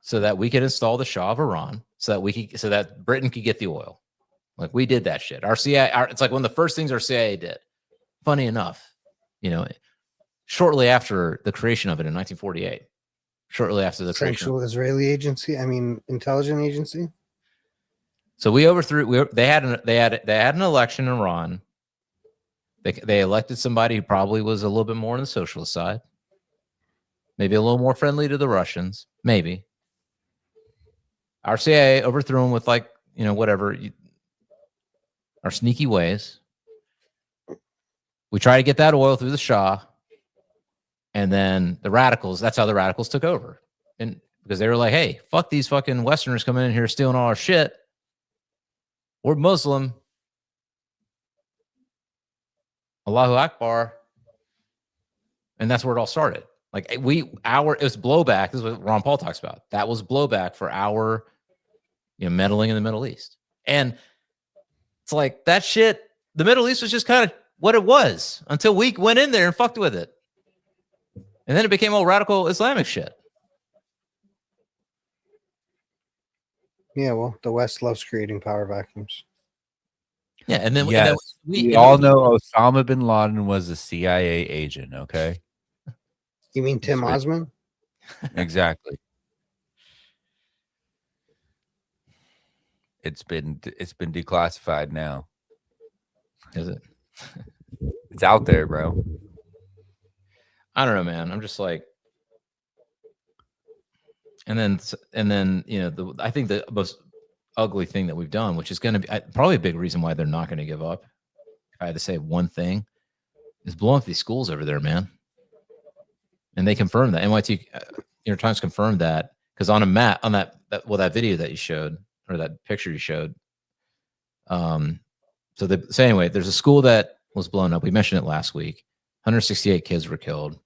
so that we could install the Shah of Iran, so that Britain could get the oil. Like we did that shit. Our CIA, it's like one of the first things our CIA did. Funny enough, shortly after the creation of it in 1948, shortly after the Central Israeli Agency, intelligence agency. So we overthrew. They had an election in Iran. They elected somebody who probably was a little bit more on the socialist side, maybe a little more friendly to the Russians. Maybe our CIA overthrew them with our sneaky ways. We try to get that oil through the Shah, and then the radicals. That's how the radicals took over, and because they were like, "Hey, fuck these fucking Westerners coming in here stealing all our shit. We're Muslim. Allahu Akbar," and that's where it all started. Like it was blowback. This is what Ron Paul talks about. That was blowback for our, meddling in the Middle East, and it's like that shit. The Middle East was just kind of what it was until we went in there and fucked with it. And then it became all radical Islamic shit. Yeah, well, the West loves creating power vacuums. Yeah, and then we all know Osama bin Laden was a CIA agent, okay? You mean Tim Osman? Exactly. It's been declassified now. Is it? It's out there, bro. I don't know, man. I'm just like, and then I think the most ugly thing that we've done, which is going to be probably a big reason why they're not going to give up. If I had to say one thing, is blowing up these schools over there, man. And they confirmed that. NYT, New York Times confirmed that because on a map, on that video that you showed or that picture you showed. So anyway, there's a school that was blown up. We mentioned it last week. 168 kids were killed.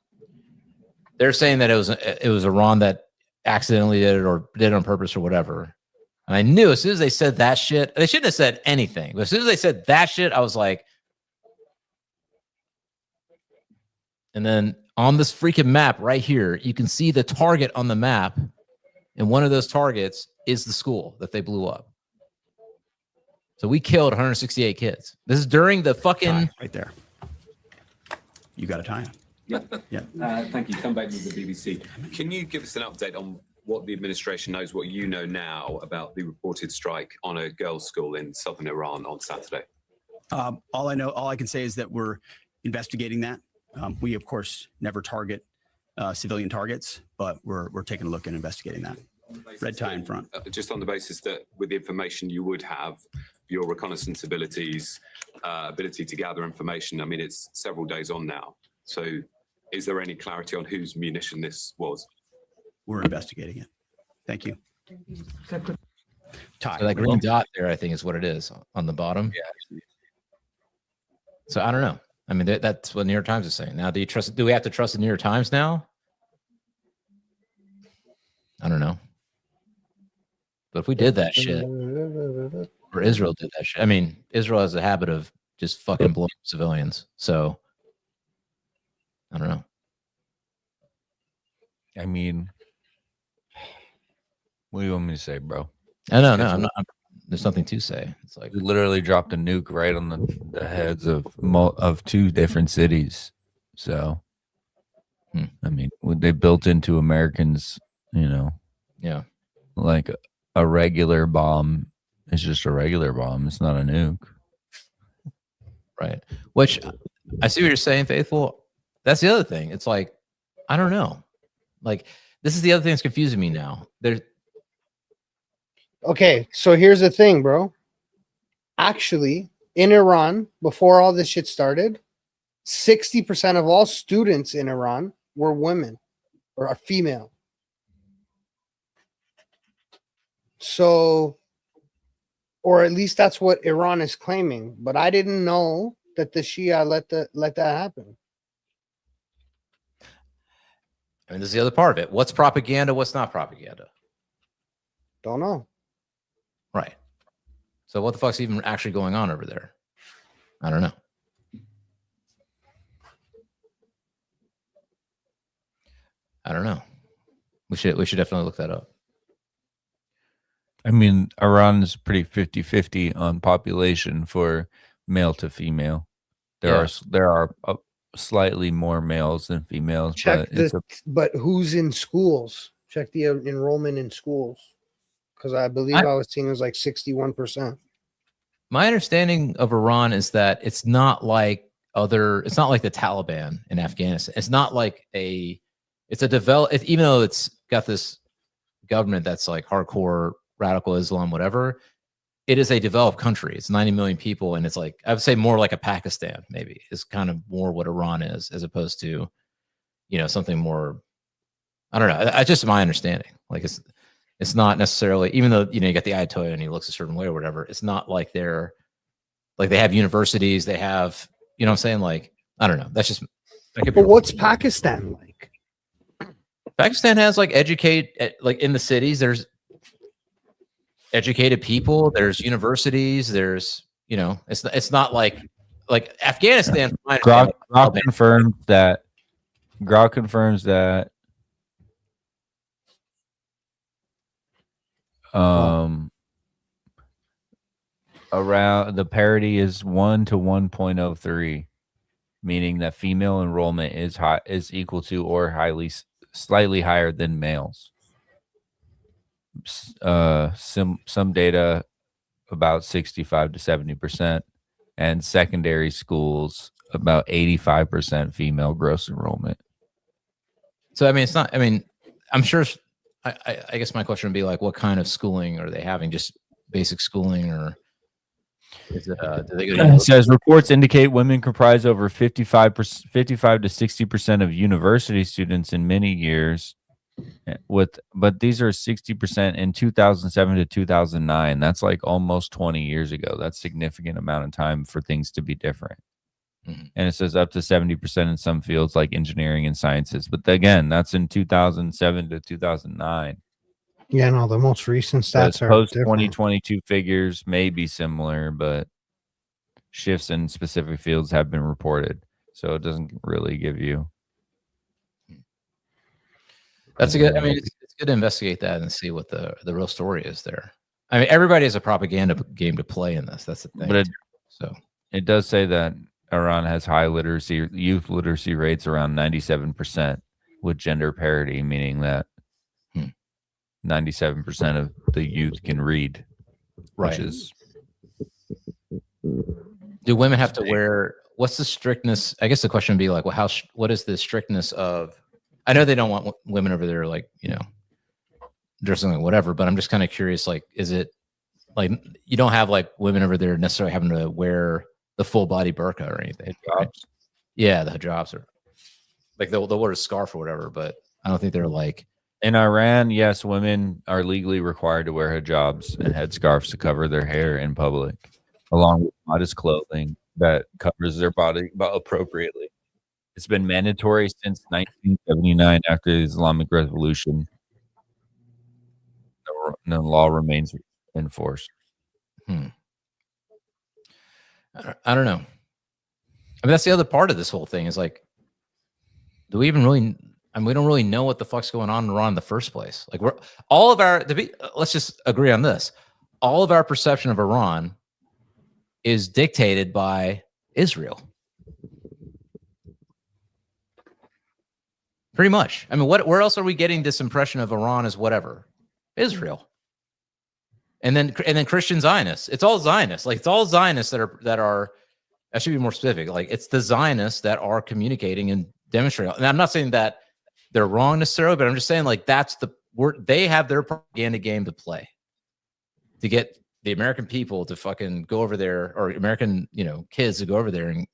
They're saying that it was Iran that accidentally did it or did it on purpose or whatever. And I knew as soon as they said that shit, they shouldn't have said anything. But as soon as they said that shit, I was like, and then on this freaking map right here, you can see the target on the map and one of those targets is the school that they blew up. So we killed 168 kids. This is during the fucking Tie right there. You got a tie. Thank you. Come back with the BBC. Can you give us an update on what the administration knows, what you know now about the reported strike on a girls' school in southern Iran on Saturday? All I can say is that we're investigating that. We, of course, never target civilian targets, but we're taking a look and investigating that. Red tie in front. Just on the basis that with the information you would have, your reconnaissance abilities, ability to gather information, I mean, it's several days on now. So is there any clarity on whose munition this was? We're investigating it. Thank you. Tie. so that green dot there, I think, is what it is on the bottom. Yeah. So I don't know. I mean, that's what New York Times is saying. Now, do we have to trust the New York Times now? I don't know. But if we did that shit, or Israel did that shit, I mean, Israel has a habit of just fucking blowing up civilians. So I don't know. I mean, what do you want me to say, bro? I don't know. I'm not. There's nothing to say. It's like We literally dropped a nuke right on the heads of two different cities. So, I mean, they built into Americans, yeah. like a regular bomb is just a regular bomb. It's not a nuke. Right. Which I see what you're saying, Faithful. That's the other thing. It's like, I don't know. Like, this is the other thing that's confusing me now. Okay, so here's the thing, bro. Actually, in Iran, before all this shit started, 60% of all students in Iran were women or are female. So, or at least that's what Iran is claiming. But I didn't know that the Shia let that happen. I mean, this is the other part of it. What's propaganda? What's not propaganda? Don't know. Right. So what the fuck's even actually going on over there? I don't know. I don't know. We should definitely look that up. I mean, Iran is pretty 50-50 on population for male to female. There are slightly more males than females. But who's in schools? Check the enrollment in schools. Because I believe I was seeing it was like 61%. My understanding of Iran is that it's not like it's not like the Taliban in Afghanistan. It's not like it's a even though it's got this government that's like hardcore radical Islam, whatever, it is a developed country. It's 90 million people. And it's like, I would say more like a Pakistan, maybe is kind of more what Iran is, as opposed to, something more, I don't know. That's just my understanding. Like it's not necessarily, even though, you got the Ayatollah and he looks a certain way or whatever. It's not like they have universities, they have, what I'm saying? Like, I don't know. That's just. But what's Pakistan like? Pakistan has like in the cities, there's educated people, there's universities, there's, it's not like Afghanistan. Grok confirms that around the parity is 1 to 1.03, meaning that female enrollment is equal to or slightly higher than males. Some data about 65 to 70%, and secondary schools about 85% female gross enrollment. So I mean, it's not. I mean, I'm sure. I guess my question would be like, what kind of schooling are they having? Just basic schooling, or is it? Do they go to It says reports indicate women comprise over 55 to 60% of university students in many years. But these are 60% in 2007 to 2009. That's like almost 20 years ago. That's a significant amount of time for things to be different. Mm-hmm. And it says up to 70% in some fields like engineering and sciences. But again, that's in 2007 to 2009. Yeah, no, the most recent stats are post different. 2022 figures may be similar, but shifts in specific fields have been reported. So it doesn't really give you. That's a good. I mean, it's good to investigate that and see what the real story is there. I mean, everybody has a propaganda game to play in this. That's the thing. But So it does say that Iran has high youth literacy rates around 97% with gender parity, meaning that 97% of the youth can read, right. which is. Do women have to wear? What's the strictness? I guess the question would be like, well, what is the strictness of? I know they don't want women over there, like, you know, dressing like whatever, but I'm just kind of curious, like, is it like you don't have like women over there necessarily having to wear the full body burqa or anything? Right? Yeah, the hijabs are like they'll wear a scarf or whatever, but I don't think they're like. In Iran, yes, women are legally required to wear hijabs and headscarves to cover their hair in public, along with modest clothing that covers their body appropriately. It's been mandatory since 1979 after the Islamic Revolution. The law remains in force. I don't know. I mean, that's the other part of this whole thing is like, do we even really? I mean, we don't really know what the fuck's going on in Iran in the first place. Like, let's just agree on this. All of our perception of Iran is dictated by Israel. Pretty much. I mean, where else are we getting this impression of Iran as whatever? Israel. And then Christian Zionists. It's all Zionists. Like, it's all Zionists that are. I should be more specific. Like, it's the Zionists that are communicating and demonstrating. And I'm not saying that they're wrong necessarily, but I'm just saying, like, they have their propaganda game to play to get the American people to fucking go over there, or American, you know, kids to go over there and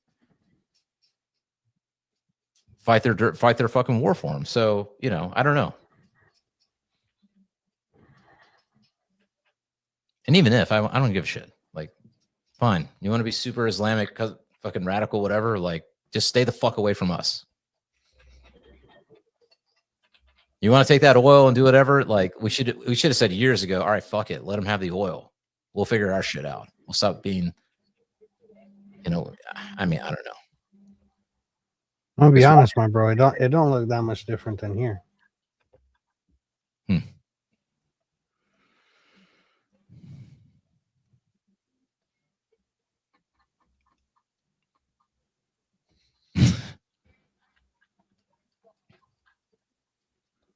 fight their fucking war for them. So, you know, I don't know. And even if I don't give a shit, like, fine, you want to be super Islamic, fucking radical, whatever, like, just stay the fuck away from us. You want to take that oil and do whatever? Like, we should have said years ago, all right, fuck it, let them have the oil. We'll figure our shit out. We'll stop being, you know, I mean, I don't know. I'll be honest, my bro. It don't look that much different than here.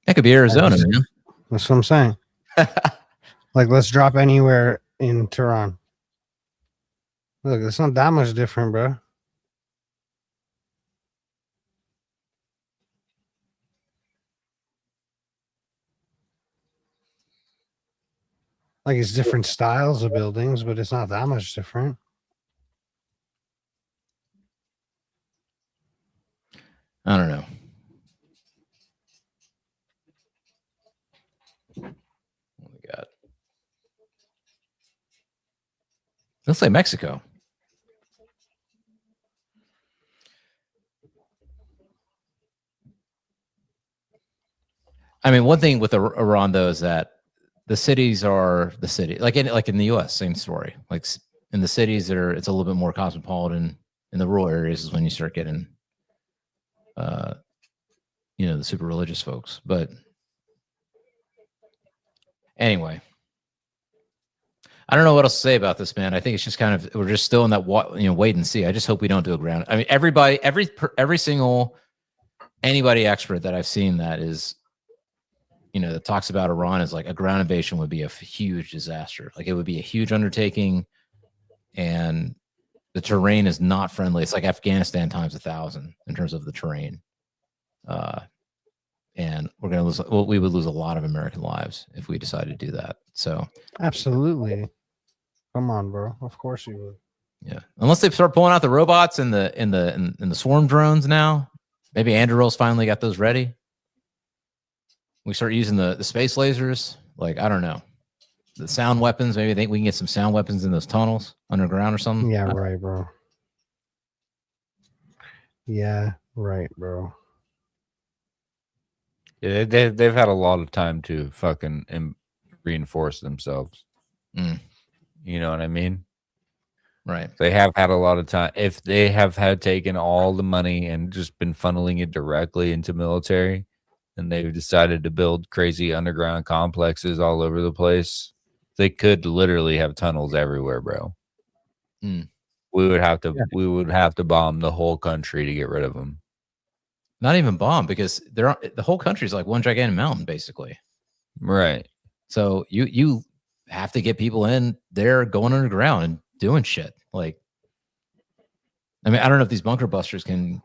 That could be Arizona, man. That's what I'm saying. Like, let's drop anywhere in Tehran. Look, it's not that much different, bro. Like, it's different styles of buildings, but it's not that much different. I don't know. What we got? Let's say Mexico. I mean, one thing with Iran though is that the cities are the city, like in the U.S. Same story. Like in the cities, it's a little bit more cosmopolitan. In the rural areas is when you start getting, you know, the super religious folks. But anyway, I don't know what else to say about this, man. I think it's just kind of, we're just still in that, you know, wait and see. I just hope we don't do a ground. I mean, every single anybody expert that I've seen that is, you know, that talks about Iran as like a ground invasion would be a huge disaster. Like, it would be a huge undertaking, and the terrain is not friendly. It's like Afghanistan times 1,000 in terms of the terrain. And we're going to lose, well, we would lose a lot of American lives if we decided to do that. So absolutely. Come on, bro. Of course you would. Yeah. Unless they start pulling out the robots and the swarm drones now. Maybe Anduril's finally got those ready. We start using the space lasers. Like, I don't know. The sound weapons. Maybe think we can get some sound weapons in those tunnels underground or something. Yeah, right, bro. Yeah, right, bro. Yeah, they've had a lot of time to fucking reinforce themselves. You know what I mean? Right. They have had a lot of time. If they have had taken all the money and just been funneling it directly into military, and they've decided to build crazy underground complexes all over the place. They could literally have tunnels everywhere, bro. Hmm. We would have to bomb the whole country to get rid of them. Not even bomb, because the whole country is like one gigantic mountain, basically. Right. So you have to get people in there going underground and doing shit. Like, I mean, I don't know if these bunker busters can.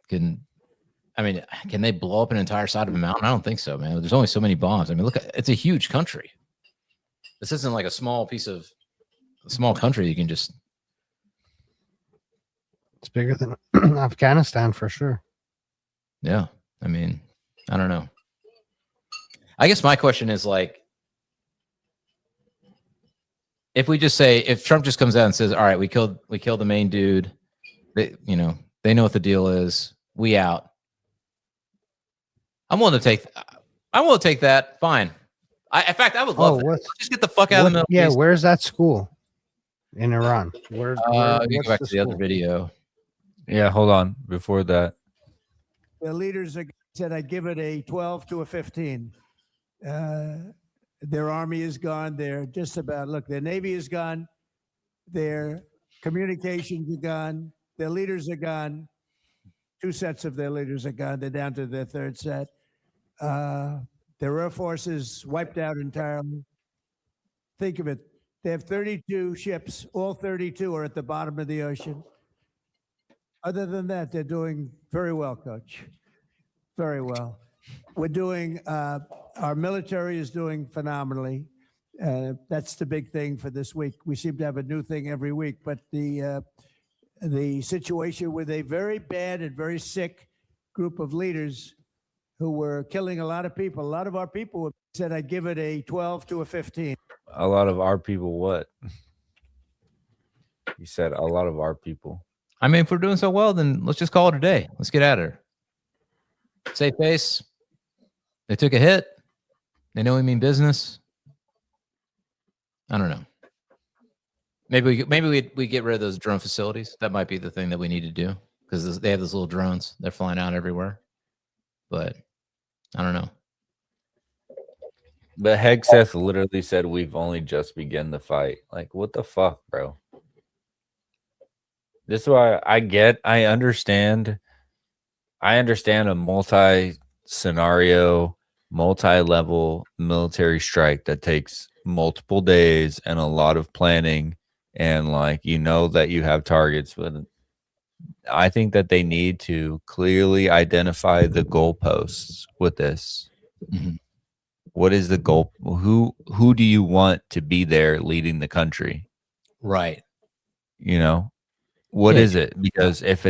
I mean, can they blow up an entire side of a mountain? I don't think so, man. There's only so many bombs. I mean, look, it's a huge country. This isn't like a small country. You can just. It's bigger than Afghanistan for sure. Yeah. I mean, I don't know. I guess my question is, like, if we just say, if Trump just comes out and says, all right, we killed the main dude, they know what the deal is. We out. I'm willing to take that. Fine. In fact, I would love that. Let's just get the fuck out of the Middle Yeah, East. where's that school? In Iran. Go What's back to the other school? video. Yeah, hold on. Before that, The leaders said I'd give it a 12 to a 15. Their army is gone. They're just about, look, their navy is gone. Their communications are gone. Their leaders are gone. 2 sets of their leaders are gone. They're down to their 3rd set. Their air force is wiped out entirely. Think of it. They have 32 ships. All 32 are at the bottom of the ocean. Other than that, they're doing very well, Coach. Very well. We're doing, our military is doing phenomenally. That's the big thing for this week. We seem to have a new thing every week, but the situation with a very bad and very sick group of leaders who were killing a lot of people. A lot of our people said I'd give it a 12 to a 15. a lot of our people what? You said a lot of our people. I mean, if we're doing so well, then let's just call it a day. Let's get out of here. Save face. They took a hit. They know we mean business. I don't know. Maybe we get rid of those drone facilities. That might be the thing that we need to do, because they have those little drones. They're flying out everywhere. But I don't know. But Hegseth literally said we've only just begun the fight. Like, what the fuck, bro? This is why I understand a multi-scenario, multi-level military strike that takes multiple days and a lot of planning, and like, you know that you have targets, but I think that they need to clearly identify the goalposts with this. Mm-hmm. What is the goal? Who do you want to be there leading the country? Right. You know, what is it? Because if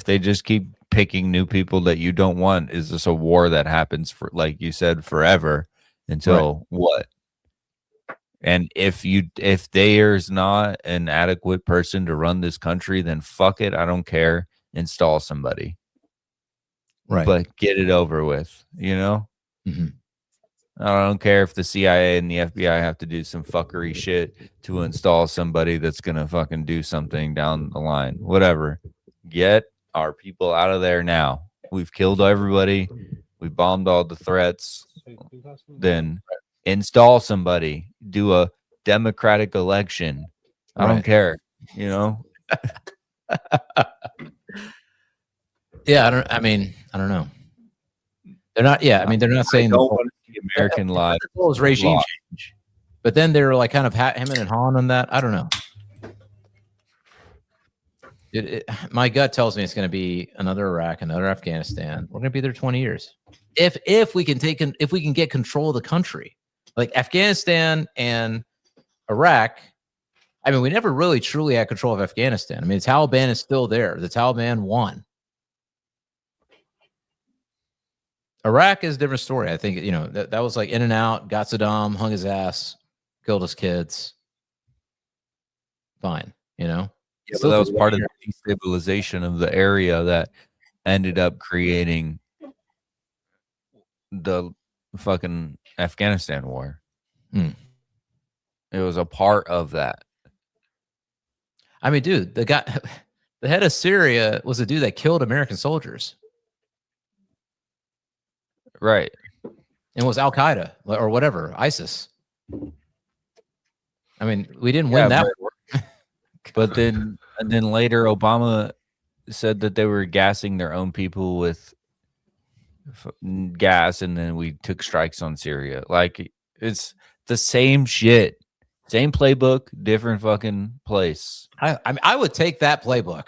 they just keep picking new people that you don't want, is this a war that happens for, like you said, forever until what? And if there's not an adequate person to run this country, then fuck it. I don't care. Install somebody. Right. But get it over with, you know? Mm-hmm. I don't care if the CIA and the FBI have to do some fuckery shit to install somebody that's going to fucking do something down the line. Whatever. Get our people out of there now. We've killed everybody. We bombed all the threats. Then install somebody. Do a democratic election. I don't care. You know? Yeah, I don't know. They're not. Yeah, I mean, they're not saying the American life is regime change, but then they're like kind of hemming and hawing on that. I don't know. My gut tells me it's going to be another Iraq, another Afghanistan. We're going to be there 20 years. If we can get control of the country, like Afghanistan and Iraq. I mean, we never really truly had control of Afghanistan. I mean, the Taliban is still there. The Taliban won. Iraq is a different story. I think, you know, that was like in and out, got Saddam, hung his ass, killed his kids. Fine, you know? Yeah, but that was part of the destabilization of the area that ended up creating the fucking Afghanistan war. It was a part of that. I mean, dude, the head of Syria was a dude that killed American soldiers. Right. and was Al Qaeda or whatever, ISIS. I mean, we didn't Yeah, win that war. But then later Obama said that they were gassing their own people with gas, and then we took strikes on Syria. Like, it's the same shit, same playbook, different fucking place. I mean, I would take that playbook.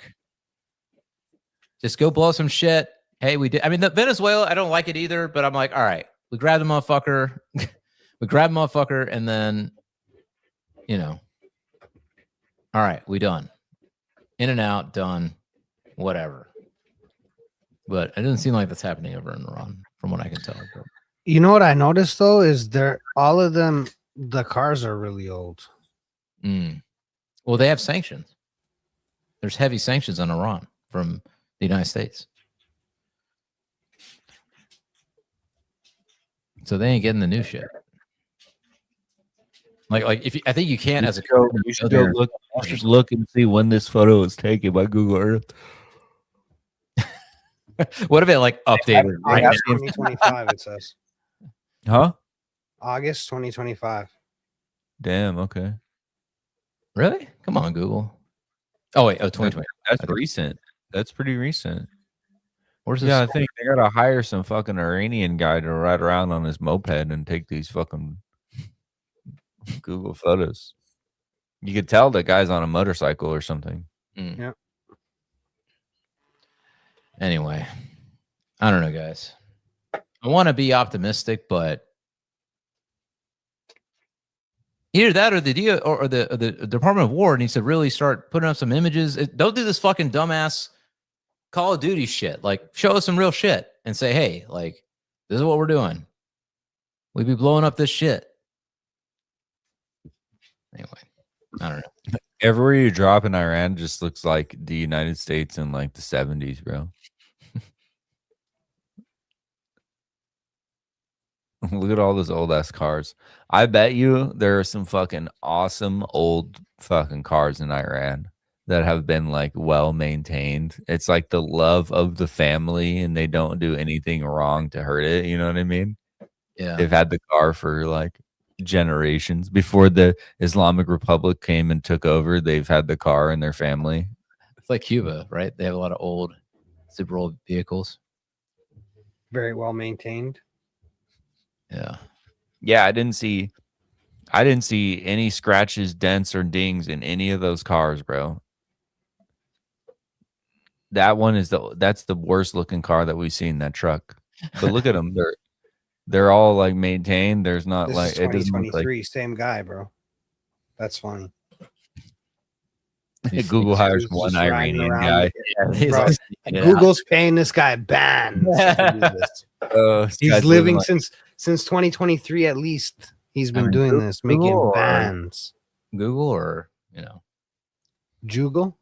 Just go blow some shit. Hey, we did. I mean, the Venezuela, I don't like it either, but I'm like, all right, we grabbed the motherfucker. We grabbed the motherfucker, and then, you know, all right, we done. In and out, done, whatever. But it doesn't seem like that's happening over in Iran, from what I can tell. But. You know what I noticed though is all of them, the cars are really old. Well, they have sanctions. There's heavy sanctions on Iran from the United States. So they ain't getting the new shit. Like if you, I think you can as a you should go look and see when this photo was taken by Google Earth. What if it like updated right August 2025 it says. Huh? August 2025. Damn, okay. Really? Come on, Google. Oh wait, 2020. That's recent. That's pretty recent. Where's this? Yeah, I think they gotta hire some fucking Iranian guy to ride around on his moped and take these fucking Google photos. You could tell the guy's on a motorcycle or something. Yeah. Anyway, I don't know, guys. I want to be optimistic, but either that or the Department of War needs to really start putting up some images. Don't do this fucking dumbass Call of Duty shit. Like, show us some real shit and say, hey, like, this is what we're doing. We be blowing up this shit. Anyway, I don't know. Everywhere you drop in Iran just looks like the United States in like the 70s, bro. Look at all those old ass cars. I bet you there are some fucking awesome old fucking cars in Iran that have been like well maintained. It's like the love of the family and they don't do anything wrong to hurt it. You know what I mean? Yeah. They've had the car for like generations before the Islamic Republic came and took over. They've had the car in their family. It's like Cuba, right? They have a lot of old, super old vehicles. Very well maintained. Yeah. Yeah, I didn't see any scratches, dents, or dings in any of those cars, bro. That one is that's the worst looking car that we've seen, that truck. But look at them. They're all like maintained. There's not This like is it doesn't look 2023, like same guy, bro. That's funny. Google hires Just one riding Iranian around guy. with- Bro, Google's paying this guy bans. to do this. This He's guy's living like, since 2023 at least. He's been mean, doing this, making Google or- bans. Google or, Jugal?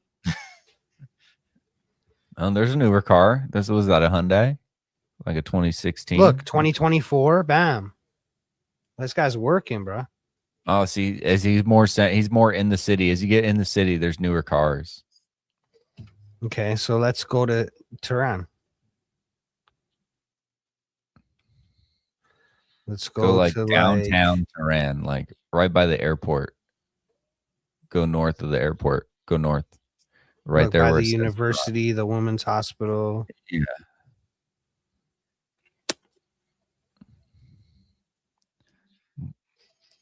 oh, there's a newer car. Was that a Hyundai? Like a 2016? Look, 2024, bam. This guy's working, bro. Oh, see, as he's more in the city. As you get in the city, there's newer cars. Okay, so let's go to Tehran. Let's Go like to downtown Tehran, like right by the airport. Go north of the airport. Go north. Right look, there by where the it says university, the women's hospital. Yeah.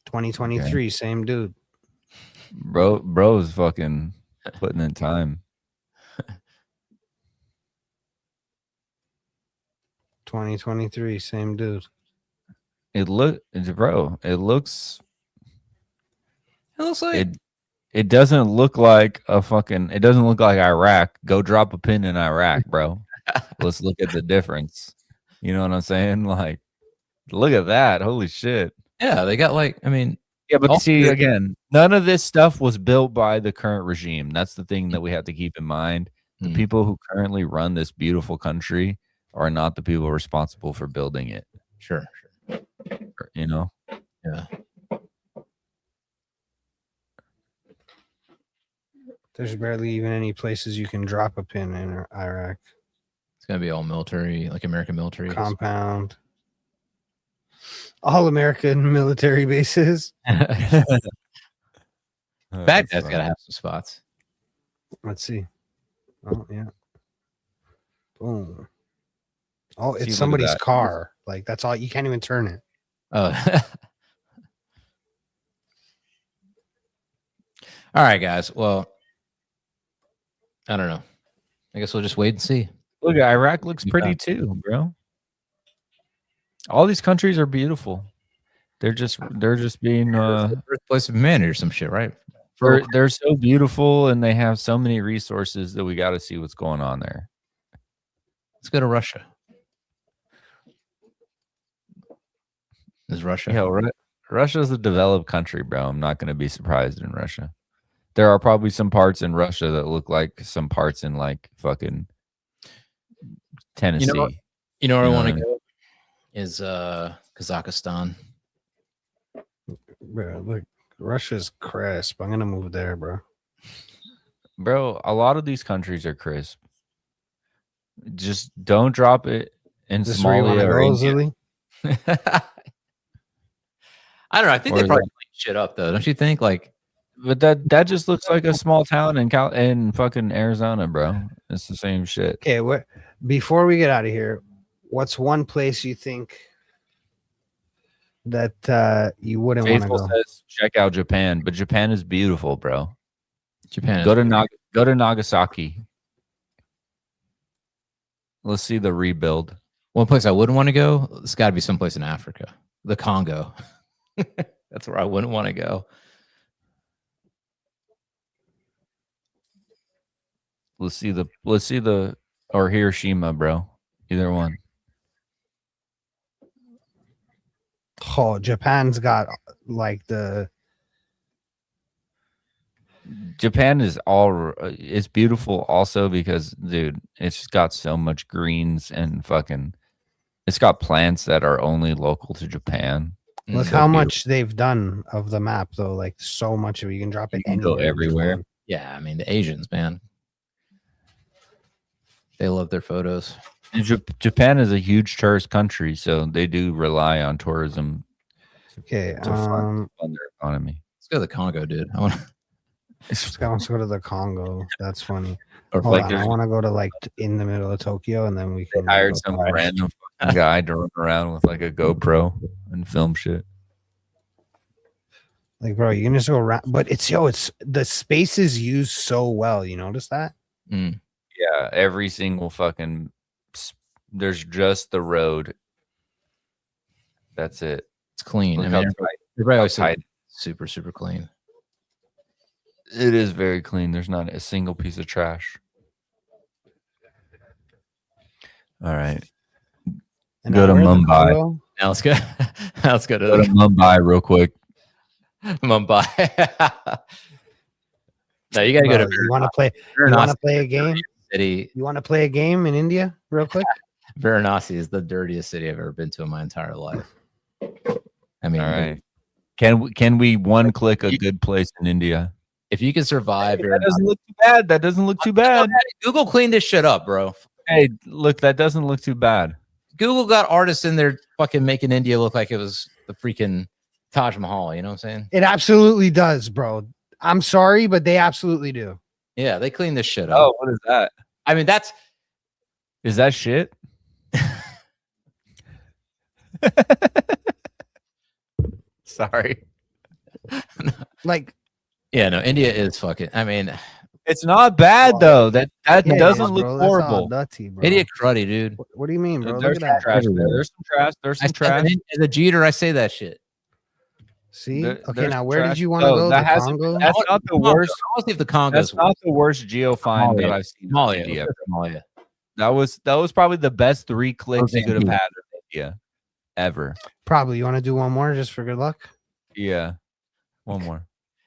Twenty 2023, same dude. Bro's fucking putting in time. 2023, same dude. It looks like it doesn't look like it doesn't look like Iraq. Go drop a pin in Iraq, bro. Let's look at the difference. You know what I'm saying? Like, look at that. Holy shit. yeah, they got like, I mean, Yeah, but all see, the- again, none of this stuff was built by the current regime. That's the thing that we have to keep in mind. The Mm. people who currently run this beautiful country are not the people responsible for building it. sure. You know? Yeah. There's barely even any places you can drop a pin in Iraq. It's going to be all military, like American military. Compound. All American military bases. Baghdad's That's got to funny. have some spots. Let's see. Oh yeah. Boom. Oh, See, it's look at somebody's that. car. Like that's all. You can't even turn it. Oh. All right, guys. Well, I don't know. I guess we'll just wait and see. Look, Iraq looks Yeah. pretty too, bro. All these countries are beautiful. They're just being Birthplace of humanity or some shit, right? For they're so beautiful and they have so many resources that we got to see what's going on there. let's go to Russia. Is Russia? Yeah, Russia's a developed country, bro. I'm not going to be surprised in Russia. There are probably some parts in Russia that look like some parts in like fucking Tennessee. You know where I You know want to what I go is Kazakhstan. Bro, look, Russia's crisp. I'm gonna move there, bro. Bro, a lot of these countries are crisp. Just don't drop it in This is where you wanna Somalia or go, India. Zilly? I don't know. I think Or they is probably that- clean shit up though. Don't you think? Like, But that just looks like a small town in fucking Arizona, bro. It's the same shit. Okay, before we get out of here, what's one place you think that you wouldn't want to Faithful go? says check out Japan, but Japan is beautiful, bro. Japan. Go to Nagasaki. Let's see the rebuild. One place I wouldn't want to go. It's got to be someplace in Africa, the Congo. That's where I wouldn't want to go. Let's see the or Hiroshima, bro. Either one. Oh, Japan's got like the Japan is it's beautiful also because dude, it's just got so much greens and fucking it's got plants that are only local to Japan. look So how beautiful. much they've done of the map though. Like so much of it, you can drop it You can go anywhere. in everywhere. Japan. Yeah, I mean the Asians, man. They love their photos. And Japan is a huge tourist country, so they do rely on tourism Okay, to fund their economy. Let's go to the Congo, dude. I want to. this guy wants to go to the Congo. That's funny. Or Hold like on, there's- I want to go to like in the middle of Tokyo, and then we They can hired go some to- random fucking guy to run around with like a GoPro and film shit. Like, bro, you can just go around, but it's the space is used so well. You notice that? Mm. Yeah, every single fucking there's just the road. That's it. It's clean. Look I how mean, tight- everybody how always says tight. it's super, super clean. It is very clean. There's not a single piece of trash. All right. And Go now to where's the Mumbai. Congo? Now let's go. Let's go to, Go to Mumbai real quick. Mumbai. No, you got to go Bro, to you want to play? You Varanasi. want to play a game? City. You want to play a game in India, real quick? Varanasi is the dirtiest city I've ever been to in my entire life. I mean, All right. Can we one click a good place in India? if you can survive, That doesn't look too bad. That doesn't look too bad. Google cleaned this shit up, bro. Hey, look, that doesn't look too bad. Google got artists in there fucking making India look like it was the freaking Taj Mahal. You know what I'm saying? It absolutely does, bro. I'm sorry, but they absolutely do. Yeah, they cleaned this shit up. Oh, what is that? I mean, that's Is that shit? Sorry. Like, yeah, no, India is fucking. I mean, It's not bad though. That yeah, doesn't bro, look that's all horrible. nutty, bro. India cruddy, dude. What do you mean, bro? Look There's at some that. trash there. There's some trash. There's I some trash. As a Jeter, I say that shit. See? There- Okay, there's now some where trash. did you want to Oh, go? that The has- Congo? That's not the worst. I want to see if the Congo's That's not the worst geofind that Somalia. I've seen in Somalia. India. Somalia. That was probably the best 3 clicks you could have Mozambique. had in India ever. Probably. You want to do one more just for good luck? Yeah. One more.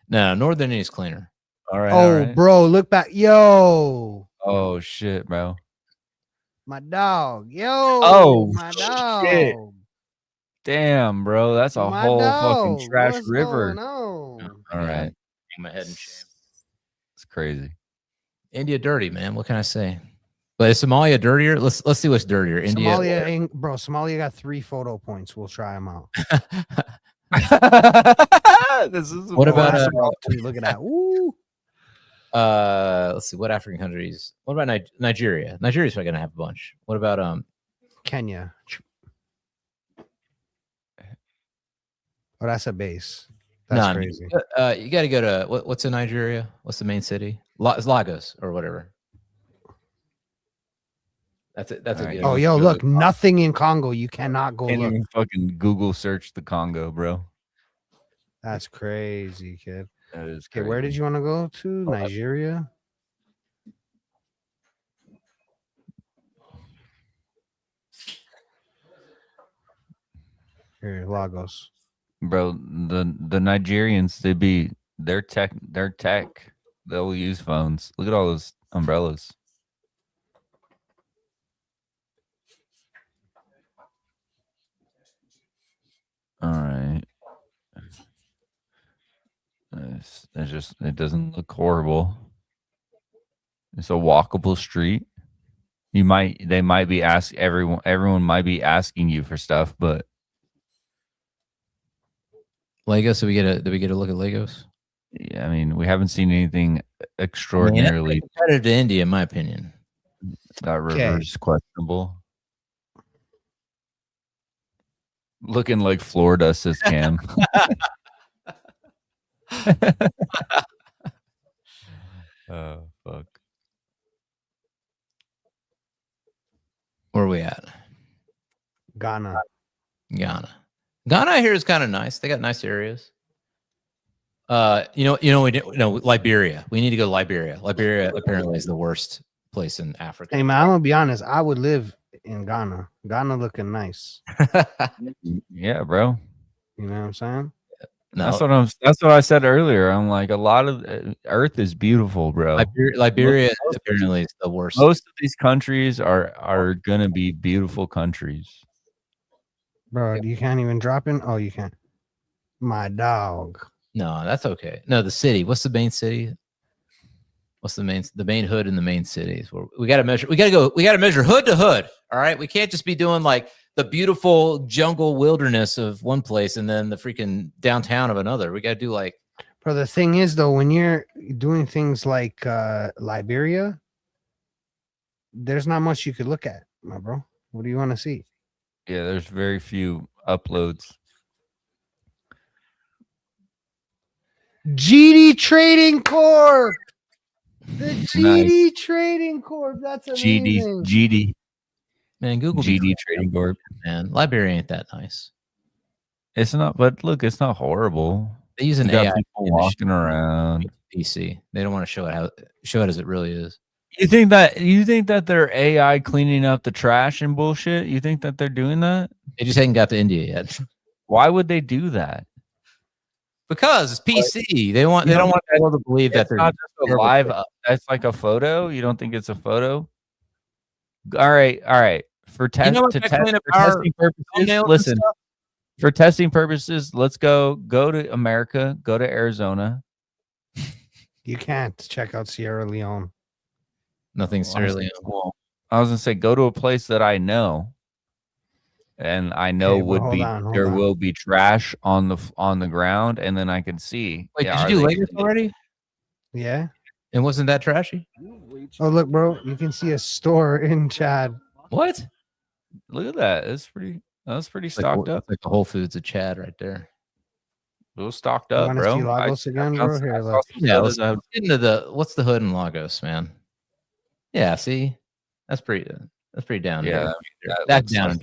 No, Northern India's cleaner. All right. Oh, all right. bro, look back. Yo, Oh shit, bro. my dog. Yo, Oh, my dog. shit. Damn, bro. That's a My whole dog. fucking trash What's river. going on? All right. Hang my head in shame. It's crazy. India dirty, man. What can I say? But is Somalia dirtier? Let's see what's dirtier. India. Somalia, bro. Somalia got 3 photo points. We'll try them out. This is What about Look at that. Ooh. let's see, what African countries? What about Nigeria? Nigeria's probably gonna have a bunch. What about Kenya? Oh, that's a base. That's crazy. You got to go to what's in Nigeria? What's the main city? It's Lagos or whatever. That's it. That's a good. Oh, yo, look, nothing in Congo. You cannot go Can't look. even fucking Google search the Congo, bro. That's crazy, kid. That is Okay, where did you want to go to? Nigeria? Here, Lagos. Bro, the Nigerians, they're tech. They'll use phones. Look at all those umbrellas. All right. It doesn't look horrible. It's a walkable street. Everyone might be asking you for stuff, but Lagos. Did we get a look at Lagos? yeah, I mean, we haven't seen anything extraordinarily competitive to India, in my opinion. That river is questionable. Looking like Florida, says Cam. Oh, fuck. Where are we at? Ghana. Ghana I hear is kind of nice. They got nice areas. Liberia. We need to go to Liberia. Liberia apparently is the worst place in Africa. Hey man, I'm gonna be honest. I would live in Ghana. Ghana looking nice. Yeah, bro. You know what I'm saying? No. That's what I said earlier. I'm like, a lot of Earth is beautiful, bro. Liberia apparently is the worst. Most of these countries are gonna be beautiful countries. Bro, you can't even drop in. Oh, you can. My dog. No, that's okay. No, the city. What's the main city? What's the main hood in the main cities? We got to measure. We got to measure hood to hood. All right. We can't just be doing like the beautiful jungle wilderness of one place and then the freaking downtown of another. We got to do like. Bro, the thing is though, when you're doing things like Liberia, there's not much you could look at, my bro. What do you want to see? Yeah, there's very few uploads. GD Trading Corp. The GD Trading Corp. That's amazing. GD. Man, Google GD Trading Corp. Man, Liberia ain't that nice. It's not, but look, it's not horrible. They use an AI people walking around. PC. They don't want to show it as it really is. You think that they're AI cleaning up the trash and bullshit? You think that they're doing that? They just hadn't got to India yet. Why would they do that? Because it's PC. They don't want people to believe that they're not just a live. That's like a photo. You don't think it's a photo? All right. For testing purposes, listen. For testing purposes, let's go to America. Go to Arizona. You can't check out Sierra Leone. Nothing Sierra Leone. Well, I was gonna say go to a place that I know, and I know will be trash on the ground, and then I can see. Wait, did you do Lagos already? Yeah. And wasn't that trashy? Oh, look, bro, you can see a store in Chad. What? Look at that. That's pretty stocked up. Like the Whole Foods of Chad right there. It was stocked up, bro. See Lagos again, bro? Here, look. Yeah, let's get into what's the hood in Lagos, man? Yeah, see, that's pretty down. Yeah, that's down.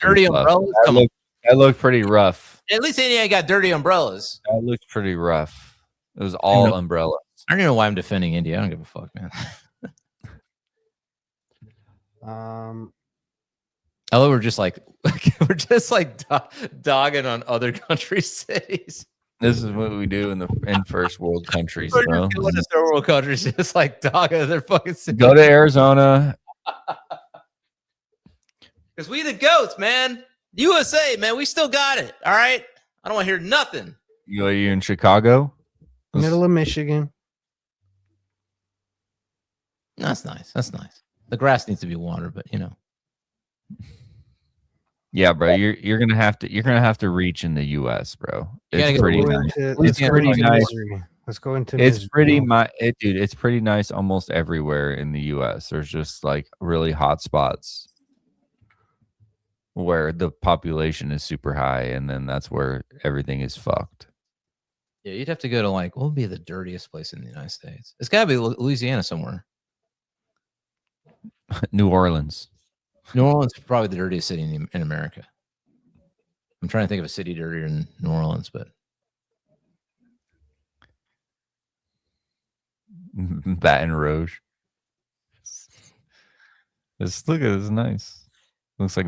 Dirty umbrellas. That looked pretty rough. At least India got dirty umbrellas. That looked pretty rough. It was all umbrellas. I don't even know why I'm defending India. I don't give a fuck, man. Oh, we're just like dogging on other countries' cities. This is what we do in first world countries, We're bro. just going to third world countries, just like dogging their fucking cities. Go to Arizona. Because we the goats, man. USA, man. We still got it. All right. I don't want to hear nothing. You in Chicago? Middle of Michigan. That's nice. That's nice. The grass needs to be watered, but you know. Yeah, bro, you're gonna have to reach in the U.S., bro. You gotta It's go pretty to- nice. Let's It's go pretty into nice. misery. Let's go into It's misery. pretty dude. It's pretty nice almost everywhere in the U.S. There's just like really hot spots where the population is super high, and then that's where everything is fucked. Yeah, you'd have to go to like what would be the dirtiest place in the United States? It's gotta be Louisiana somewhere. New Orleans. New Orleans is probably the dirtiest city in America. I'm trying to think of a city dirtier than New Orleans, but Baton Rouge. Look at this, nice. Looks like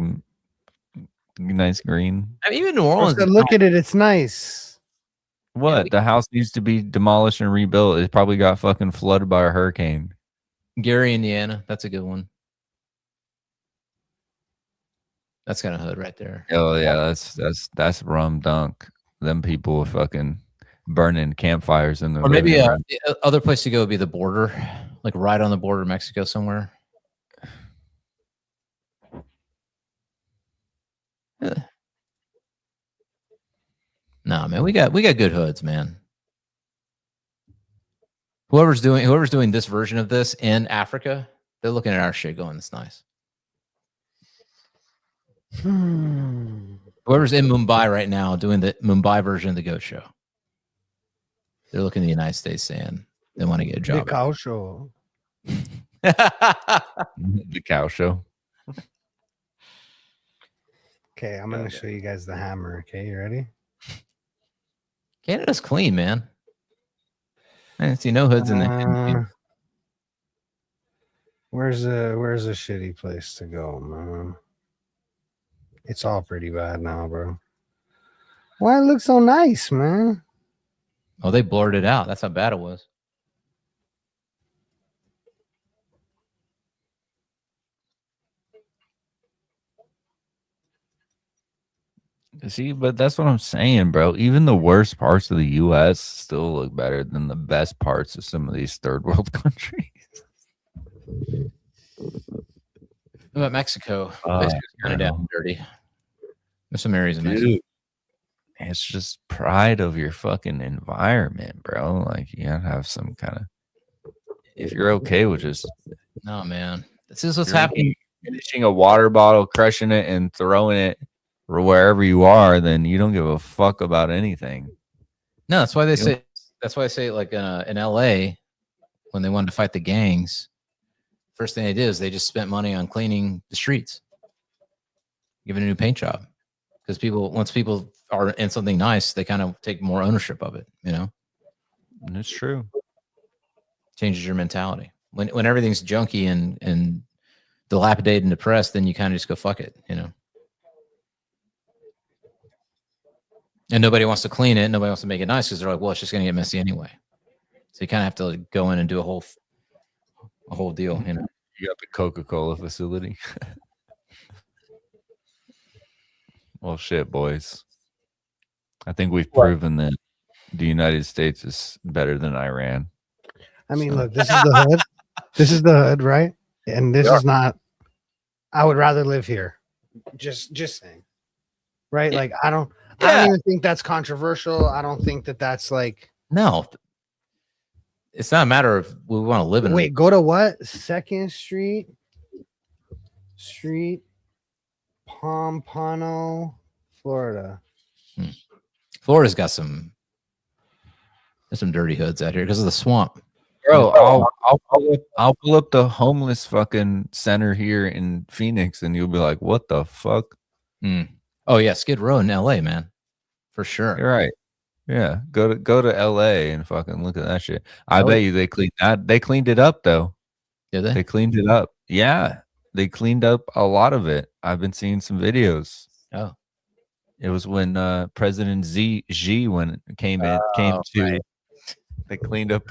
nice green. I mean, even New Orleans. Look at it. It's nice. What? The house needs to be demolished and rebuilt. It probably got fucking flooded by a hurricane. Gary, Indiana. That's a good one. That's kind of hood right there. Oh yeah, that's rum dunk. Them people are fucking burning campfires in the Or maybe living room. the other place to go would be the border, like right on the border of Mexico somewhere. Yeah. Nah, man, we got good hoods, man. Whoever's doing this version of this in Africa, they're looking at our shit going, "It's nice." Whoever's in Mumbai right now doing the Mumbai version of the Goat Show, they're looking at the United States saying they want to get a The job. cow show. The cow show. Okay, I'm gonna show you guys the hammer. Okay, you ready? Canada's clean, man. I didn't see no hoods in there. Where's a shitty place to go, man? It's all pretty bad now, bro. Why it looks so nice, man? Oh, they blurred it out. That's how bad it was. See, but that's what I'm saying, bro. Even the worst parts of the U.S. still look better than the best parts of some of these third world countries. What about Mexico? Oh, Mexico's kind of down and dirty. There's some areas in Mexico. Dude, it's just pride of your fucking environment, bro. Like you gotta have some kind of. If you're okay with just No, man. This is what's drinking, happening. finishing a water bottle, crushing it, and throwing it wherever you are, then you don't give a fuck about anything. No, that's why they You say. That's why I say, like in L.A., when they wanted to fight the gangs, first thing they did is they just spent money on cleaning the streets, giving a new paint job, because once people are in something nice, they kind of take more ownership of it. You know, And it's true. changes your mentality. When everything's junky and dilapidated and depressed, then you kind of just go fuck it. You know. And nobody wants to clean it. Nobody wants to make it nice because they're like, well, it's just going to get messy anyway. So you kind of have to like, go in and do a whole deal. You know, You got the Coca-Cola facility. Well, shit, boys. I think we've proven that the United States is better than Iran. I mean, look, this is the hood. This is the hood, right? And this is not. I would rather live here. Just saying, right? Like I don't even think that's controversial. I don't think that that's like. no, it's not a matter of we want to live in. Wait, go to what? 2nd Street, Pompano, Florida. Florida's got there's some dirty hoods out here because of the swamp. Bro, I'll pull up the homeless fucking center here in Phoenix, and you'll be like, "What the fuck?" Oh yeah, Skid Row in L.A., man, for sure. You're right. Yeah, go to L.A. and fucking look at that shit. I bet you they cleaned that. They cleaned it up though. Did they? They cleaned it up. Yeah, they cleaned up a lot of it. I've been seeing some videos. Oh, it was when President Xi when came to. Right. They cleaned up.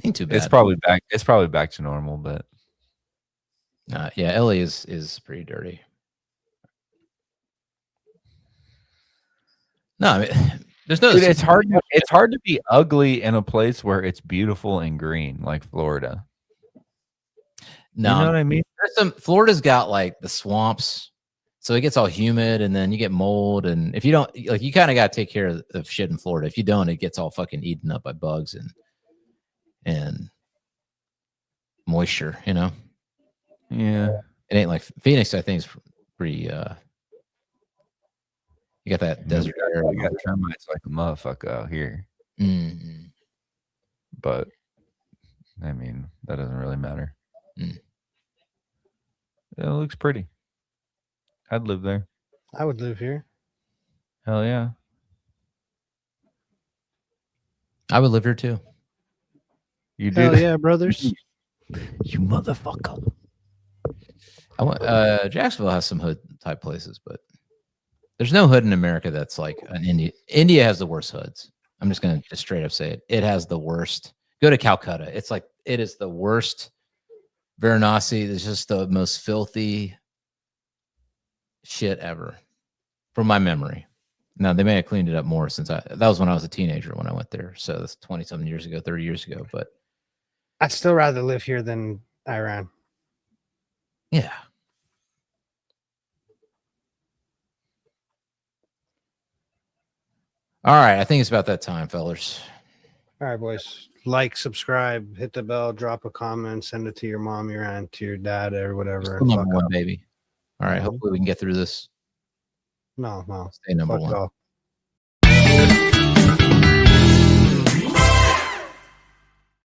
ain't too bad. It's probably back. It's probably back to normal, but yeah, L.A. is pretty dirty. No, I mean, There's no. Dude, it's hard. It's hard to be ugly in a place where it's beautiful and green, like Florida. No, You know what I mean? Florida's got like the swamps, so it gets all humid, and then you get mold. And if you don't, like, you kind of got to take care of shit in Florida. If you don't, it gets all fucking eaten up by bugs and moisture. You know. Yeah. It ain't like Phoenix. I think is pretty. You got that desert area. We got termites like a motherfucker out here. Mm-hmm. But I mean, that doesn't really matter. Mm. It looks pretty. I'd live there. I would live here. Hell yeah. I would live here too. You do? Hell yeah, brothers. You motherfucker. I want Jacksonville has some hood type places, but there's no hood in America that's like an India. India has the worst hoods. I'm just gonna just straight up say it. It has the worst. Go to Calcutta. It's like it is the worst. Varanasi is just the most filthy shit ever, from my memory. Now they may have cleaned it up more since that was when I was a teenager when I went there. So that's 20-something years ago, 30 years ago. But I'd still rather live here than Iran. yeah. All right, I think it's about that time, fellas. All right, boys. Like, subscribe, hit the bell, drop a comment, send it to your mom, your aunt, to your dad, or whatever. Still number Fuck one, up. baby. All right, hopefully we can get through this. No. Stay number Fuck one. y'all.